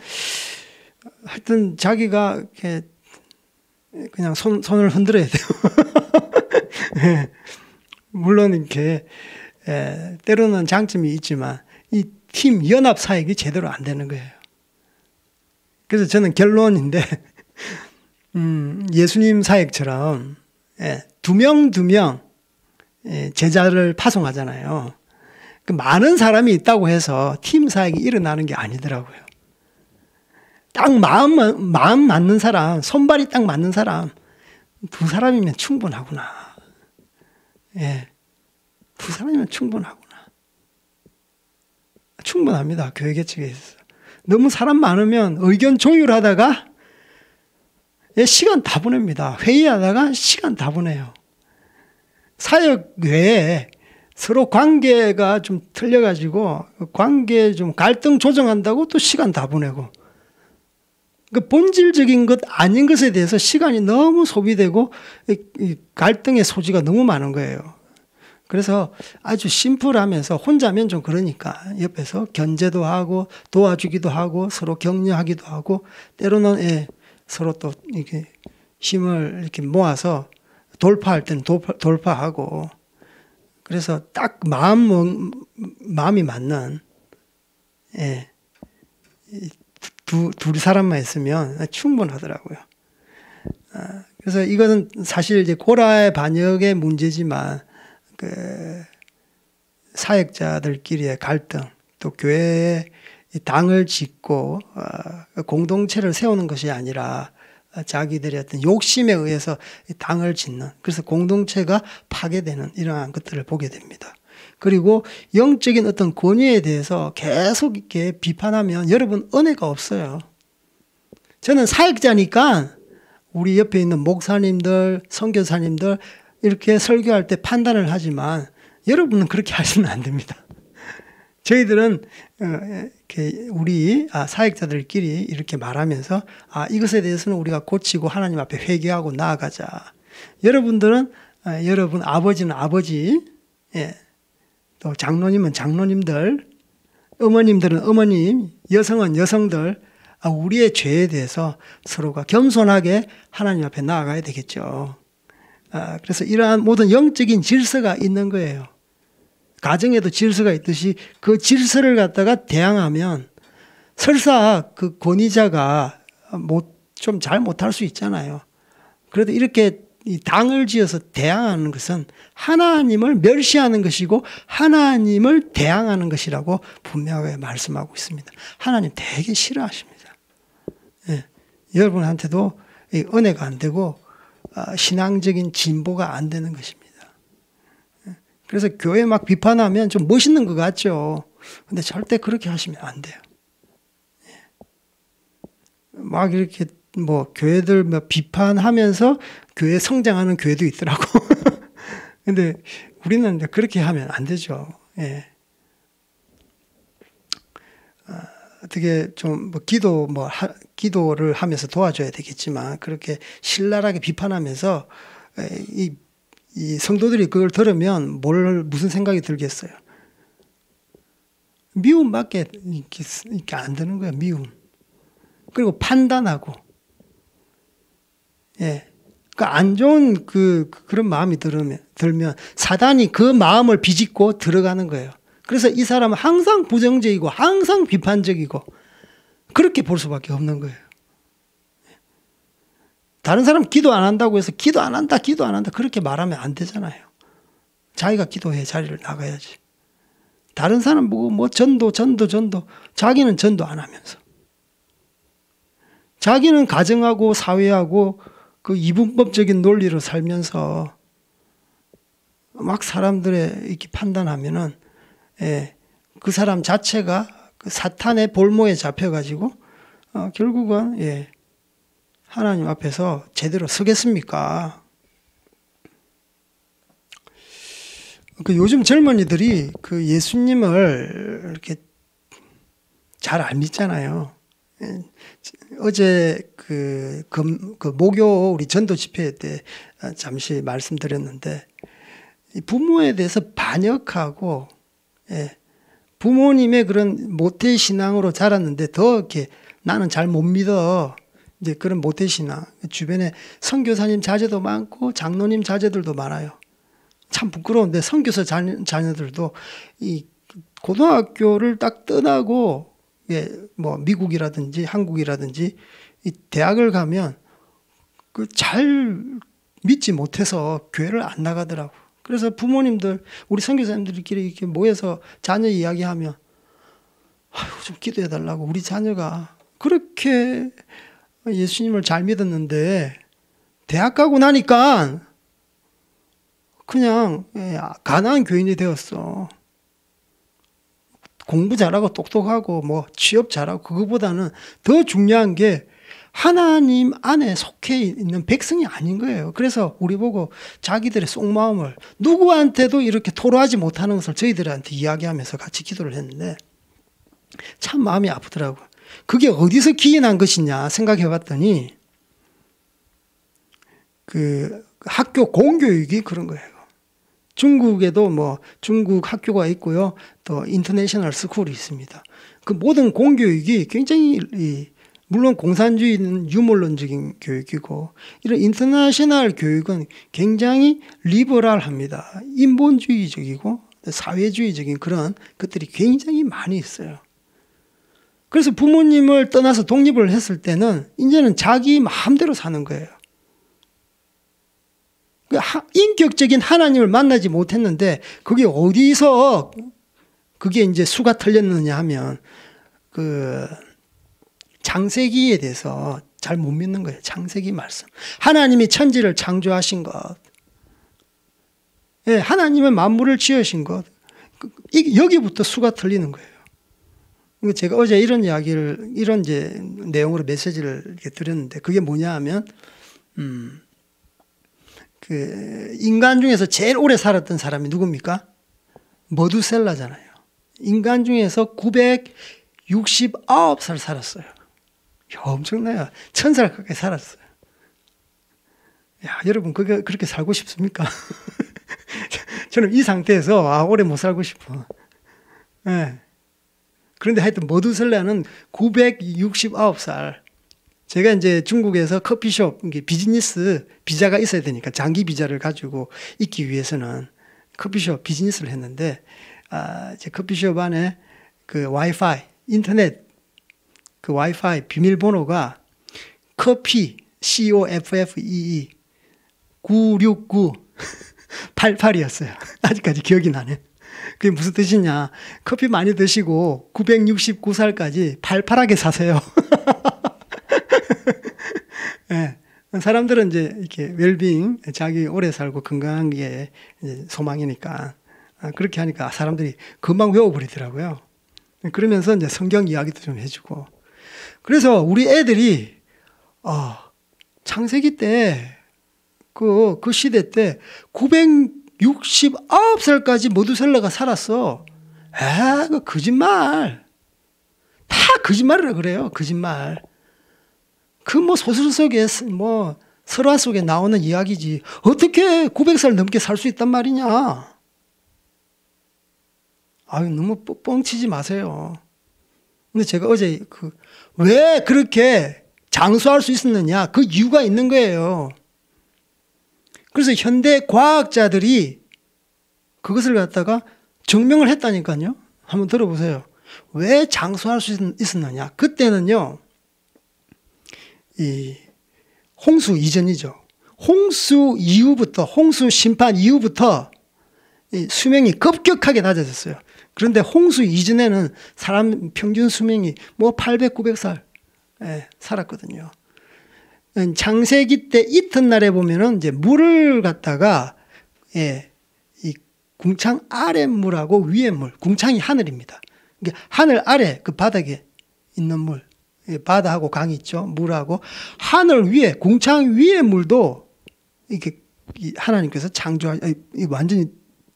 하여튼 자기가 이렇게 그냥 손을 흔들어야 돼요. 예. 물론 이렇게 때로는 장점이 있지만 이 팀 연합 사역이 제대로 안 되는 거예요. 그래서 저는 결론인데 예수님 사역처럼 두 명 제자를 파송하잖아요. 그 많은 사람이 있다고 해서 팀 사역이 일어나는 게 아니더라고요. 딱 마음 맞는 사람, 손발이 딱 맞는 사람, 두 사람이면 충분하구나. 예, 두 사람이면 충분하구나. 충분합니다. 교회 개척에 있어서. 너무 사람 많으면 의견 조율하다가 시간 다 보냅니다. 회의하다가 시간 다 보내요. 사역 외에 서로 관계가 좀 틀려가지고 관계 좀 갈등 조정한다고 또 시간 다 보내고 그 본질적인 것 아닌 것에 대해서 시간이 너무 소비되고 이 갈등의 소지가 너무 많은 거예요. 그래서 아주 심플하면서 혼자면 좀 그러니까 옆에서 견제도 하고 도와주기도 하고 서로 격려하기도 하고 때로는 서로 또 이렇게 힘을 이렇게 모아서 돌파할 때는 돌파하고 그래서 딱 마음이 맞는 두 사람만 있으면 충분하더라고요. 그래서 이것은 사실 이제 고라의 반역의 문제지만 그 사역자들끼리의 갈등, 또 교회에 당을 짓고 공동체를 세우는 것이 아니라 자기들의 어떤 욕심에 의해서 당을 짓는, 그래서 공동체가 파괴되는 이러한 것들을 보게 됩니다. 그리고 영적인 어떤 권위에 대해서 계속 이렇게 비판하면 여러분 은혜가 없어요. 저는 사역자니까 우리 옆에 있는 목사님들, 선교사님들 이렇게 설교할 때 판단을 하지만 여러분은 그렇게 하시면 안 됩니다. 저희들은 우리 사역자들끼리 이렇게 말하면서 이것에 대해서는 우리가 고치고 하나님 앞에 회개하고 나아가자. 여러분들은 여러분 아버지는 아버지, 또 장로님은 장로님들, 어머님들은 어머님, 여성은 여성들, 우리의 죄에 대해서 서로가 겸손하게 하나님 앞에 나아가야 되겠죠. 그래서 이러한 모든 영적인 질서가 있는 거예요. 가정에도 질서가 있듯이 그 질서를 갖다가 대항하면 설사 그 권위자가 좀 잘 못할 수 있잖아요. 그래도 이렇게 이 당을 지어서 대항하는 것은 하나님을 멸시하는 것이고 하나님을 대항하는 것이라고 분명하게 말씀하고 있습니다. 하나님 되게 싫어하십니다. 여러분한테도 은혜가 안 되고 신앙적인 진보가 안 되는 것입니다. 그래서 교회 막 비판하면 좀 멋있는 것 같죠. 근데 절대 그렇게 하시면 안 돼요. 막 이렇게 교회들 비판하면서 교회 성장하는 교회도 있더라고. 근데 우리는 그렇게 하면 안 되죠. 어떻게 좀 기도를 하면서 도와줘야 되겠지만 그렇게 신랄하게 비판하면서 이 성도들이 그걸 들으면 무슨 생각이 들겠어요? 미움밖에 이렇게 안 드는 거예요. 미움. 그리고 판단하고, 그 안 좋은 그런 마음이 들면 사단이 그 마음을 비집고 들어가는 거예요. 그래서 이 사람은 항상 부정적이고 항상 비판적이고 그렇게 볼 수밖에 없는 거예요. 다른 사람 기도 안 한다고 해서 기도 안 한다 그렇게 말하면 안 되잖아요. 자기가 기도해 자리를 나가야지. 다른 사람 보고 전도 자기는 전도 안 하면서 자기는 가정하고 사회하고 그 이분법적인 논리로 살면서 막 사람들의 이렇게 판단하면은 그 사람 자체가 그 사탄의 볼모에 잡혀가지고 결국은 하나님 앞에서 제대로 서겠습니까? 요즘 젊은이들이 그 예수님을 이렇게 잘 안 믿잖아요. 어제 그 목요 우리 전도 집회 때 잠시 말씀드렸는데 부모에 대해서 반역하고 부모님의 그런 모태 신앙으로 자랐는데 더 이렇게 나는 잘 못 믿어 이제 그런 모태신앙, 주변에 선교사님 자제도 많고 장로님 자제들도 많아요. 참 부끄러운데 선교사 자녀들도 이 고등학교를 딱 떠나고 뭐 미국이라든지 한국이라든지 이 대학을 가면 그 잘 믿지 못해서 교회를 안 나가더라고. 그래서 부모님들, 우리 선교사님들끼리 이렇게 모여서 자녀 이야기하면 아이고 좀 기도해 달라고. 우리 자녀가 그렇게 예수님을 잘 믿었는데 대학 가고 나니까 그냥 가난한 교인이 되었어. 공부 잘하고 똑똑하고 뭐 취업 잘하고 그거보다는 더 중요한 게 하나님 안에 속해 있는 백성이 아닌 거예요. 그래서 우리 보고 자기들의 속마음을 누구한테도 이렇게 토로하지 못하는 것을 저희들한테 이야기하면서 같이 기도를 했는데 참 마음이 아프더라고요. 그게 어디서 기인한 것이냐 생각해 봤더니 그 학교 공교육이 그런 거예요. 중국에도 뭐 중국 학교가 있고요. 또 인터내셔널 스쿨이 있습니다. 그 모든 공교육이 굉장히 물론 공산주의는 유물론적인 교육이고 이런 인터내셔널 교육은 굉장히 리버럴합니다. 인본주의적이고 사회주의적인 그런 것들이 굉장히 많이 있어요. 그래서 부모님을 떠나서 독립을 했을 때는 이제는 자기 마음대로 사는 거예요. 인격적인 하나님을 만나지 못했는데 그게 어디서 그게 이제 수가 틀렸느냐 하면 그 창세기에 대해서 잘 못 믿는 거예요. 창세기 말씀. 하나님이 천지를 창조하신 것. 예, 하나님의 만물을 지으신 것. 여기부터 수가 틀리는 거예요. 제가 어제 이런 이야기를, 이런 이제 내용으로 메시지를 이렇게 드렸는데 그게 뭐냐 하면, 그 인간 중에서 제일 오래 살았던 사람이 누굽니까? 머두셀라잖아요. 인간 중에서 969살 살았어요. 엄청나요. 1000살 가까이 살았어요. 야, 여러분, 그렇게 살고 싶습니까? 저는 이 상태에서, 오래 못 살고 싶어. 네. 그런데 하여튼, 머두셀라는 969살. 제가 이제 중국에서 커피숍, 비즈니스 비자가 있어야 되니까, 장기 비자를 가지고 있기 위해서는 커피숍 비즈니스를 했는데, 제 커피숍 안에 그 와이파이, 인터넷, 그 와이파이 비밀번호가 커피 COFFEE 969 88이었어요. 아직까지 기억이 나네. 그게 무슨 뜻이냐? 커피 많이 드시고 969살까지 팔팔하게 사세요. 네. 사람들은 이제 이렇게 웰빙, 자기 오래 살고 건강한 게 소망이니까 그렇게 하니까 사람들이 금방 외워버리더라고요. 그러면서 이제 성경 이야기도 좀 해주고. 그래서 우리 애들이, 창세기 때, 그 시대 때 969살까지 머두셀라가 살았어. 그 거짓말. 다 거짓말이라 그래요. 거짓말. 그 뭐 소설 속에, 뭐 설화 속에 나오는 이야기지. 어떻게 900살 넘게 살 수 있단 말이냐. 너무 뻥치지 마세요. 근데 제가 어제 왜 그렇게 장수할 수 있었느냐? 그 이유가 있는 거예요. 그래서 현대 과학자들이 그것을 갖다가 증명을 했다니까요. 한번 들어보세요. 왜 장수할 수 있었느냐? 그때는요, 이 홍수 이전이죠. 홍수 이후부터, 홍수 심판 이후부터 이 수명이 급격하게 낮아졌어요. 그런데 홍수 이전에는 사람 평균 수명이 뭐 800, 900살 살았거든요. 창세기 때 이튿날에 보면은 이제 물을 갖다가 이 궁창 아래 물하고 위에 물, 궁창이 하늘입니다. 그러니까 하늘 아래 그 바닥에 있는 물, 바다하고 강이 있죠. 물하고 하늘 위에, 궁창 위에 물도 이렇게 하나님께서 완전히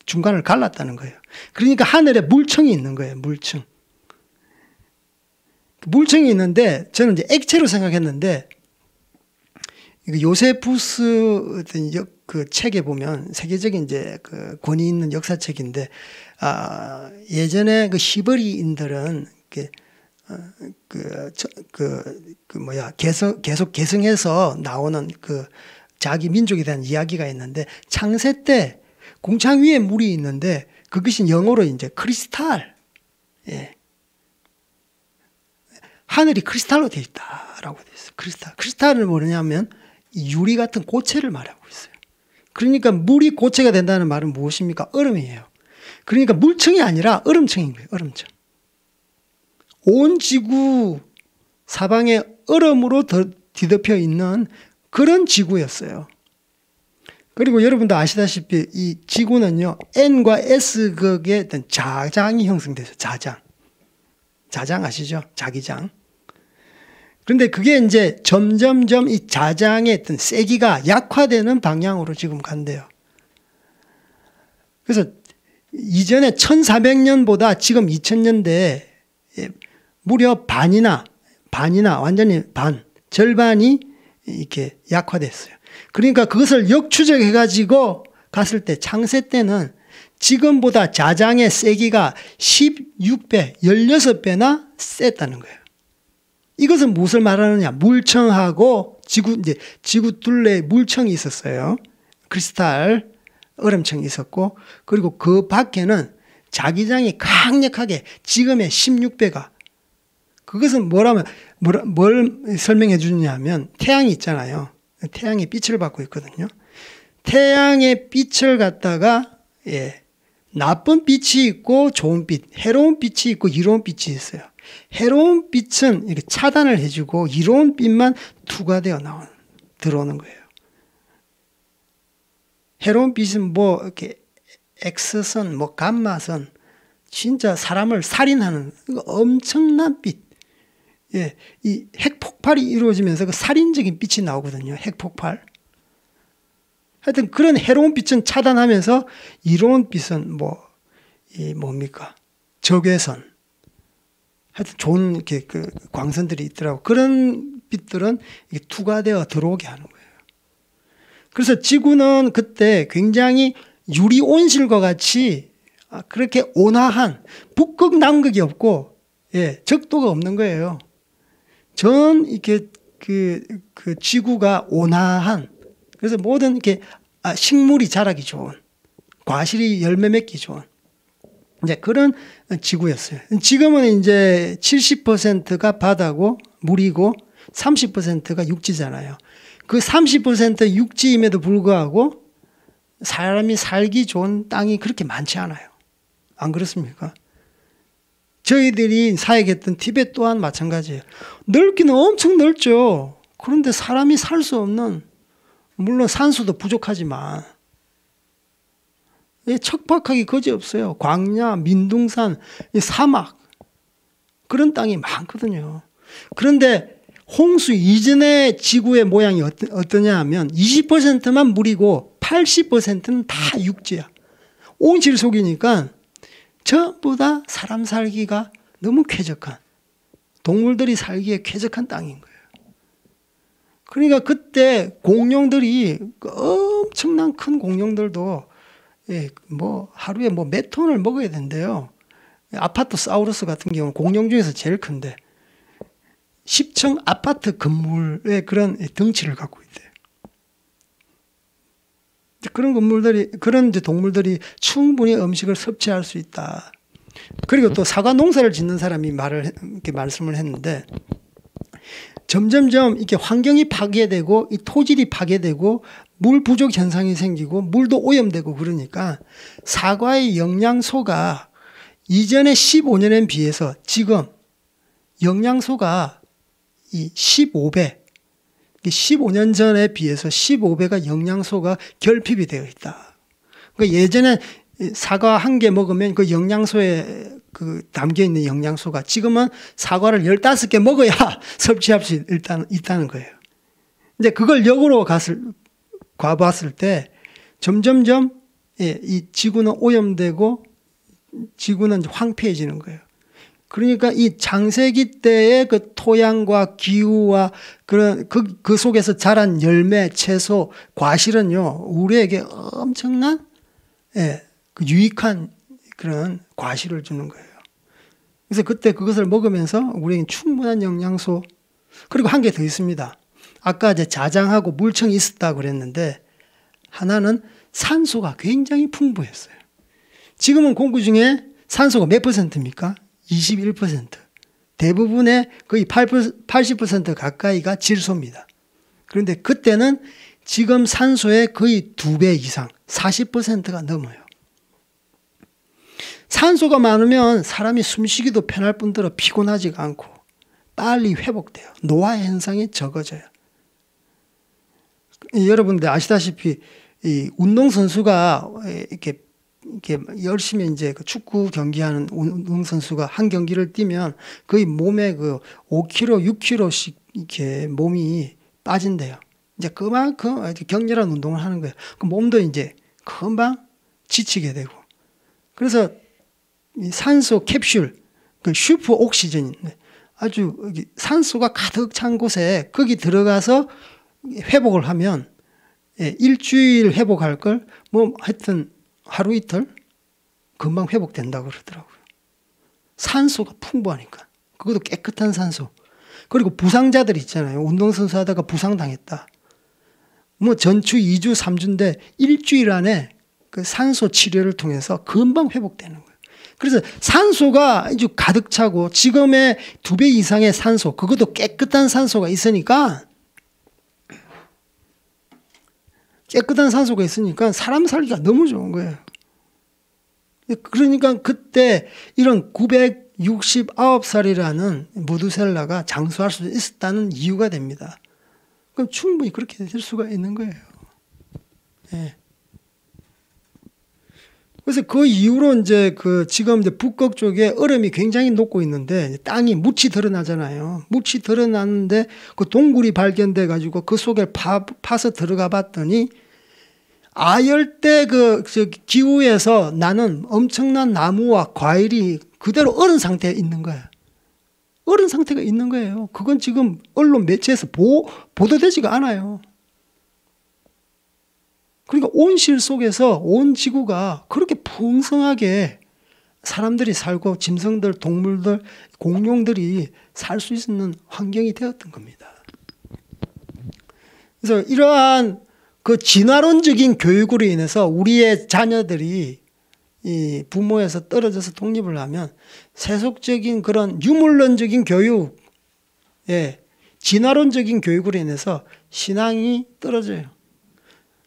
중간을 갈랐다는 거예요. 그러니까 하늘에 물층이 있는 거예요. 물층. 물층이 있는데 저는 이제 액체로 생각했는데 요세푸스 어떤 그 책에 보면 세계적인 이제 그 권위 있는 역사책인데 예전에 그 히브리인들은 이렇게 계속 계승해서 나오는 그 자기 민족에 대한 이야기가 있는데, 창세 때 궁창 위에 물이 있는데 그것이 영어로 이제 크리스탈, 예. 하늘이 크리스탈로 되어 있다라고 되어 있어요. 크리스탈은 뭐냐면 유리 같은 고체를 말하고 있어요. 그러니까 물이 고체가 된다는 말은 무엇입니까? 얼음이에요. 그러니까 물층이 아니라 얼음층인 거예요. 얼음층. 온 지구 사방에 얼음으로 뒤덮여 있는 그런 지구였어요. 그리고 여러분도 아시다시피 이 지구는요, N과 S극의 어떤 자장이 형성돼서 자장 아시죠? 자기장. 그런데 그게 이제 점점점 이 자장의 어떤 세기가 약화되는 방향으로 지금 간대요. 그래서 이전에 1400년보다 지금 2000년대에 무려 반이나 완전히 절반이 이렇게 약화됐어요. 그러니까 그것을 역추적해 가지고 갔을 때 창세 때는 지금보다 자장의 세기가 16배, 16배나 셌다는 거예요. 이것은 무엇을 말하느냐? 물청하고 지구 둘레에 물청이 있었어요. 크리스탈 얼음청이 있었고, 그리고 그 밖에는 자기장이 강력하게 지금의 16배가, 그것은 뭘 설명해 주냐면 태양이 있잖아요. 태양이 빛을 받고 있거든요. 태양의 빛을 갖다가 나쁜 빛이 있고 좋은 빛, 해로운 빛이 있고 이로운 빛이 있어요. 해로운 빛은 이렇게 차단을 해주고 이로운 빛만 투과되어 들어오는 거예요. 해로운 빛은 뭐 이렇게 X선, 뭐 감마선, 진짜 사람을 살인하는 엄청난 빛. 이 핵폭발이 이루어지면서 그 살인적인 빛이 나오거든요. 핵폭발. 하여튼 그런 해로운 빛은 차단하면서 이로운 빛은 뭡니까? 적외선. 하여튼 좋은 이렇게 그 광선들이 있더라고. 그런 빛들은 이게 투과되어 들어오게 하는 거예요. 그래서 지구는 그때 굉장히 유리 온실과 같이 그렇게 온화한 북극 남극이 없고 적도가 없는 거예요. 이렇게 그 지구가 온화한, 그래서 모든 이렇게 식물이 자라기 좋은, 과실이 열매 맺기 좋은 이제 그런 지구였어요. 지금은 이제 70%가 바다고 물이고 30%가 육지잖아요. 그 30% 육지임에도 불구하고 사람이 살기 좋은 땅이 그렇게 많지 않아요. 안 그렇습니까? 저희들이 사역했던 티베트 또한 마찬가지예요. 넓기는 엄청 넓죠. 그런데 사람이 살 수 없는, 물론 산소도 부족하지만 척박하기 거지없어요. 광야, 민둥산, 사막, 그런 땅이 많거든요. 그런데 홍수 이전의 지구의 모양이 어떠냐 하면 20%만 물이고 80%는 다 육지야. 온실 속이니까 전부 다 사람 살기가 너무 쾌적한, 동물들이 살기에 쾌적한 땅인 거예요. 그러니까 그때 공룡들이, 엄청난 큰 공룡들도 하루에 몇 톤을 먹어야 된대요. 아파트사우루스 같은 경우는 공룡 중에서 제일 큰데 10층 아파트 건물의 그런 덩치를 갖고 있대요. 그런 동물들이 충분히 음식을 섭취할 수 있다. 그리고 또 사과 농사를 짓는 사람이 이렇게 말씀을 했는데, 점점점 이렇게 환경이 파괴되고 이 토질이 파괴되고 물 부족 현상이 생기고 물도 오염되고 그러니까 사과의 영양소가 이전에 15년에 비해서 지금 영양소가 이 15배, 15년 전에 비해서 15배가 영양소가 결핍이 되어 있다. 그러니까 예전에 사과 한 개 먹으면 그 영양소에 담겨 있는 영양소가 지금은 사과를 15개 먹어야 섭취할 수 있다는 거예요. 이제 그걸 역으로 가봤을 때 점점점 이 지구는 오염되고 지구는 황폐해지는 거예요. 그러니까 이 창세기 때의 그 토양과 기후와 그 속에서 자란 열매, 채소, 과실은요, 우리에게 엄청난 그 유익한 그런 과실을 주는 거예요. 그래서 그때 그것을 먹으면서 우리에게 충분한 영양소, 그리고 한 개 더 있습니다. 아까 이제 자장하고 물청이 있었다고 그랬는데 하나는 산소가 굉장히 풍부했어요. 지금은 공기 중에 산소가 몇 %입니까? 21%. 대부분의 거의 80% 가까이가 질소입니다. 그런데 그때는 지금 산소의 거의 2배 이상, 40%가 넘어요. 산소가 많으면 사람이 숨쉬기도 편할 뿐더러 피곤하지가 않고 빨리 회복돼요. 노화 현상이 적어져요. 여러분들 아시다시피 이 운동선수가 이렇게 열심히 이제 그 축구 경기하는 운동선수가 한 경기를 뛰면 거의 몸에 그 5kg, 6kg씩 이렇게 몸이 빠진대요. 이제 그만큼 격렬한 운동을 하는 거예요. 그 몸도 이제 금방 지치게 되고. 그래서 이 산소 캡슐, 그 슈퍼 옥시전, 아주 산소가 가득 찬 곳에 거기 들어가서 회복을 하면 일주일 회복할 걸 뭐 하여튼 하루 이틀 금방 회복된다고 그러더라고요. 산소가 풍부하니까. 그것도 깨끗한 산소. 그리고 부상자들 있잖아요. 운동선수 하다가 부상당했다. 뭐 전주 2주, 3주인데 일주일 안에 그 산소 치료를 통해서 금방 회복되는 거예요. 그래서 산소가 아주 가득 차고 지금의 2배 이상의 산소, 그것도 깨끗한 산소가 있으니까 사람 살기가 너무 좋은 거예요. 그러니까 그때 이런 969살이라는 무두셀라가 장수할 수 있었다는 이유가 됩니다. 그럼 충분히 그렇게 될 수가 있는 거예요. 예. 그래서 그 이후로 이제 지금 이제 북극 쪽에 얼음이 굉장히 녹고 있는데 땅이 묻이 드러나잖아요. 묻이 드러나는데 그 동굴이 발견돼 가지고 그 속에 파서 들어가 봤더니 아열대 기후에서 나는 엄청난 나무와 과일이 그대로 얼은 상태에 있는 거예요. 얼은 상태가 있는 거예요. 그건 지금 언론 매체에서 보도되지가 않아요. 그러니까 온실 속에서 온 지구가 그렇게 풍성하게 사람들이 살고 짐승들, 동물들, 공룡들이 살 수 있는 환경이 되었던 겁니다. 그래서 이러한 그 진화론적인 교육으로 인해서 우리의 자녀들이 이 부모에서 떨어져서 독립을 하면 세속적인 그런 유물론적인 교육, 진화론적인 교육으로 인해서 신앙이 떨어져요.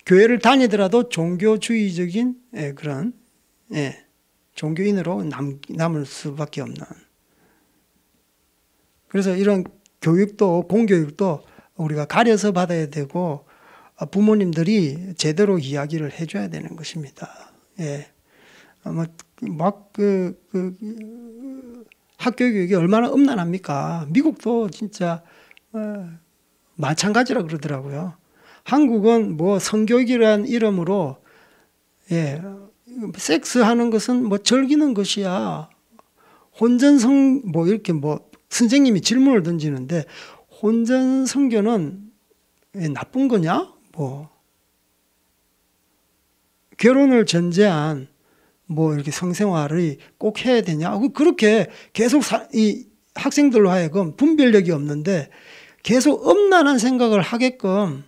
교회를 다니더라도 종교주의적인 그런 종교인으로 남을 수밖에 없는. 그래서 이런 교육도, 공교육도 우리가 가려서 받아야 되고 부모님들이 제대로 이야기를 해줘야 되는 것입니다. 학교 교육이 얼마나 음란합니까? 미국도 진짜 마찬가지라 그러더라고요. 한국은 뭐 성교육이라는 이름으로 섹스하는 것은 뭐 즐기는 것이야. 혼전성 뭐 이렇게 뭐 선생님이 질문을 던지는데 혼전성교는 나쁜 거냐? 뭐 결혼을 전제한 뭐 이렇게 성생활을 꼭 해야 되냐? 그렇게 계속 이 학생들로 하여금 분별력이 없는데 계속 음란한 생각을 하게끔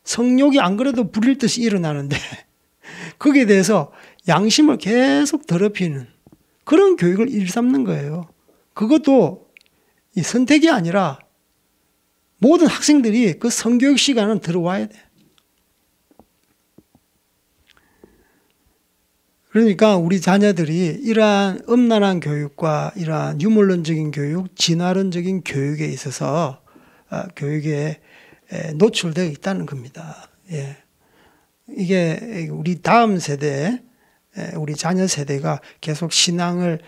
성욕이 안 그래도 부릴 듯이 일어나는데 거기에 대해서 양심을 계속 더럽히는 그런 교육을 일삼는 거예요. 그것도 이 선택이 아니라 모든 학생들이 그 성교육 시간은 들어와야 돼. 그러니까 우리 자녀들이 이러한 음란한 교육과 이러한 유물론적인 교육, 진화론적인 교육에 있어서 교육에 노출되어 있다는 겁니다. 이게 우리 다음 세대, 우리 자녀 세대가 계속 신앙을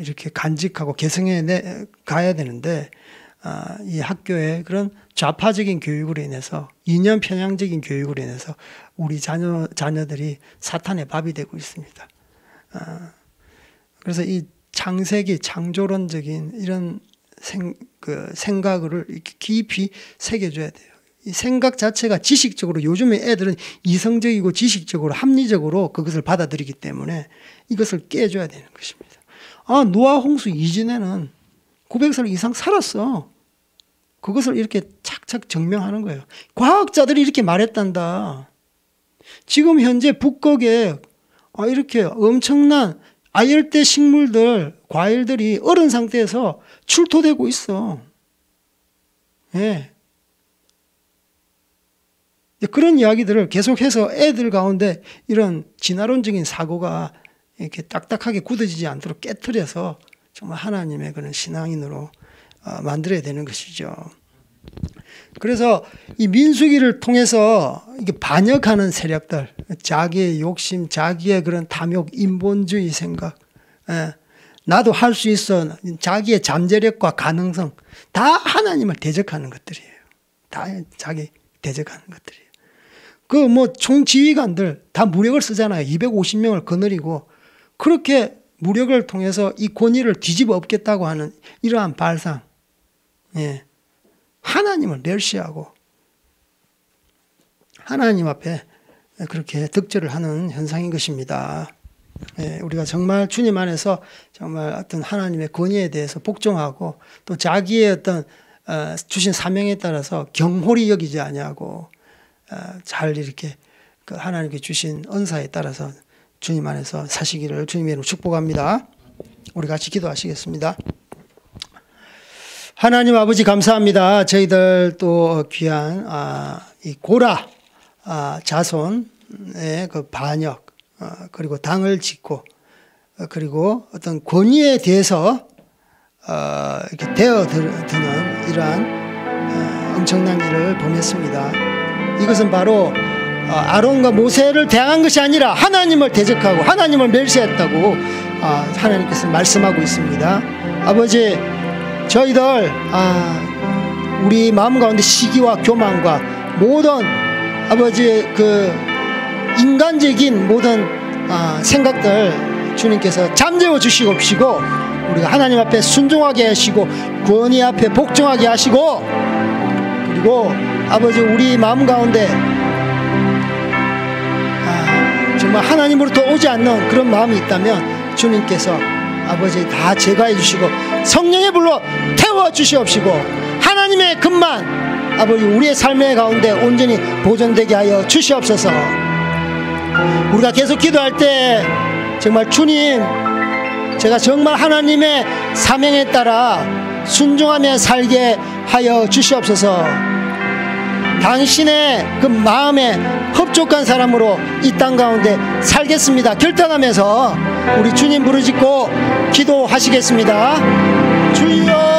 이렇게 간직하고 개성해 가야 되는데 이 학교의 그런 좌파적인 교육으로 인해서 이념 편향적인 교육으로 인해서 우리 자녀들이 사탄의 밥이 되고 있습니다. 그래서 이 창세기 창조론적인 이런 생각을 이렇게 깊이 새겨줘야 돼요. 이 생각 자체가 지식적으로 요즘에 애들은 이성적이고 지식적으로 합리적으로 그것을 받아들이기 때문에 이것을 깨줘야 되는 것입니다. 노아 홍수 이전에는 900살 이상 살았어. 그것을 이렇게 착착 증명하는 거예요. 과학자들이 이렇게 말했단다. 지금 현재 북극에 이렇게 엄청난 아열대 식물들, 과일들이 얼은 상태에서 출토되고 있어. 예. 그런 이야기들을 계속해서 애들 가운데 이런 진화론적인 사고가 이렇게 딱딱하게 굳어지지 않도록 깨트려서 정말 하나님의 그런 신앙인으로 만들어야 되는 것이죠. 그래서 이 민수기를 통해서 이게 반역하는 세력들, 자기의 욕심, 자기의 그런 탐욕, 인본주의 생각, 나도 할 수 있어, 자기의 잠재력과 가능성, 다 하나님을 대적하는 것들이에요. 다 자기 대적하는 것들이에요. 그 총지휘관들 다 무력을 쓰잖아요. 250명을 거느리고 그렇게 무력을 통해서 이 권위를 뒤집어 엎겠다고 하는 이러한 발상. 예. 하나님을 멸시하고 하나님 앞에 그렇게 득절을 하는 현상인 것입니다. 예, 우리가 정말 주님 안에서 정말 어떤 하나님의 권위에 대해서 복종하고 또 자기의 어떤 주신 사명에 따라서 경홀히 여기지 아니하고 잘 이렇게 그 하나님께 주신 은사에 따라서 주님 안에서 사시기를 주님의 이름으로 축복합니다. 우리 같이 기도하시겠습니다. 하나님 아버지 감사합니다. 저희들 또 귀한 이 고라 자손의 그 반역 그리고 당을 짓고 그리고 어떤 권위에 대해서 이렇게 되어드는 이러한 엄청난 일을 범했습니다. 이것은 바로 아론과 모세를 대항한 것이 아니라 하나님을 대적하고 하나님을 멸시했다고 하나님께서 말씀하고 있습니다. 아버지, 저희들 우리 마음 가운데 시기와 교만과 모든 아버지의 그 인간적인 모든 생각들 주님께서 잠재워 주시옵시고 우리가 하나님 앞에 순종하게 하시고 권위 앞에 복종하게 하시고 그리고 아버지 우리 마음 가운데 정말 하나님으로부터 오지 않는 그런 마음이 있다면 주님께서 아버지 다 제거해 주시고 성령의 불로 태워 주시옵시고 하나님의 금만 아버지 우리의 삶의 가운데 온전히 보존되게 하여 주시옵소서. 우리가 계속 기도할 때 정말 주님, 제가 정말 하나님의 사명에 따라 순종하며 살게 하여 주시옵소서. 당신의 그 마음에 흡족한 사람으로 이 땅 가운데 살겠습니다 결단하면서 우리 주님 부르짖고 기도하시겠습니다. 주여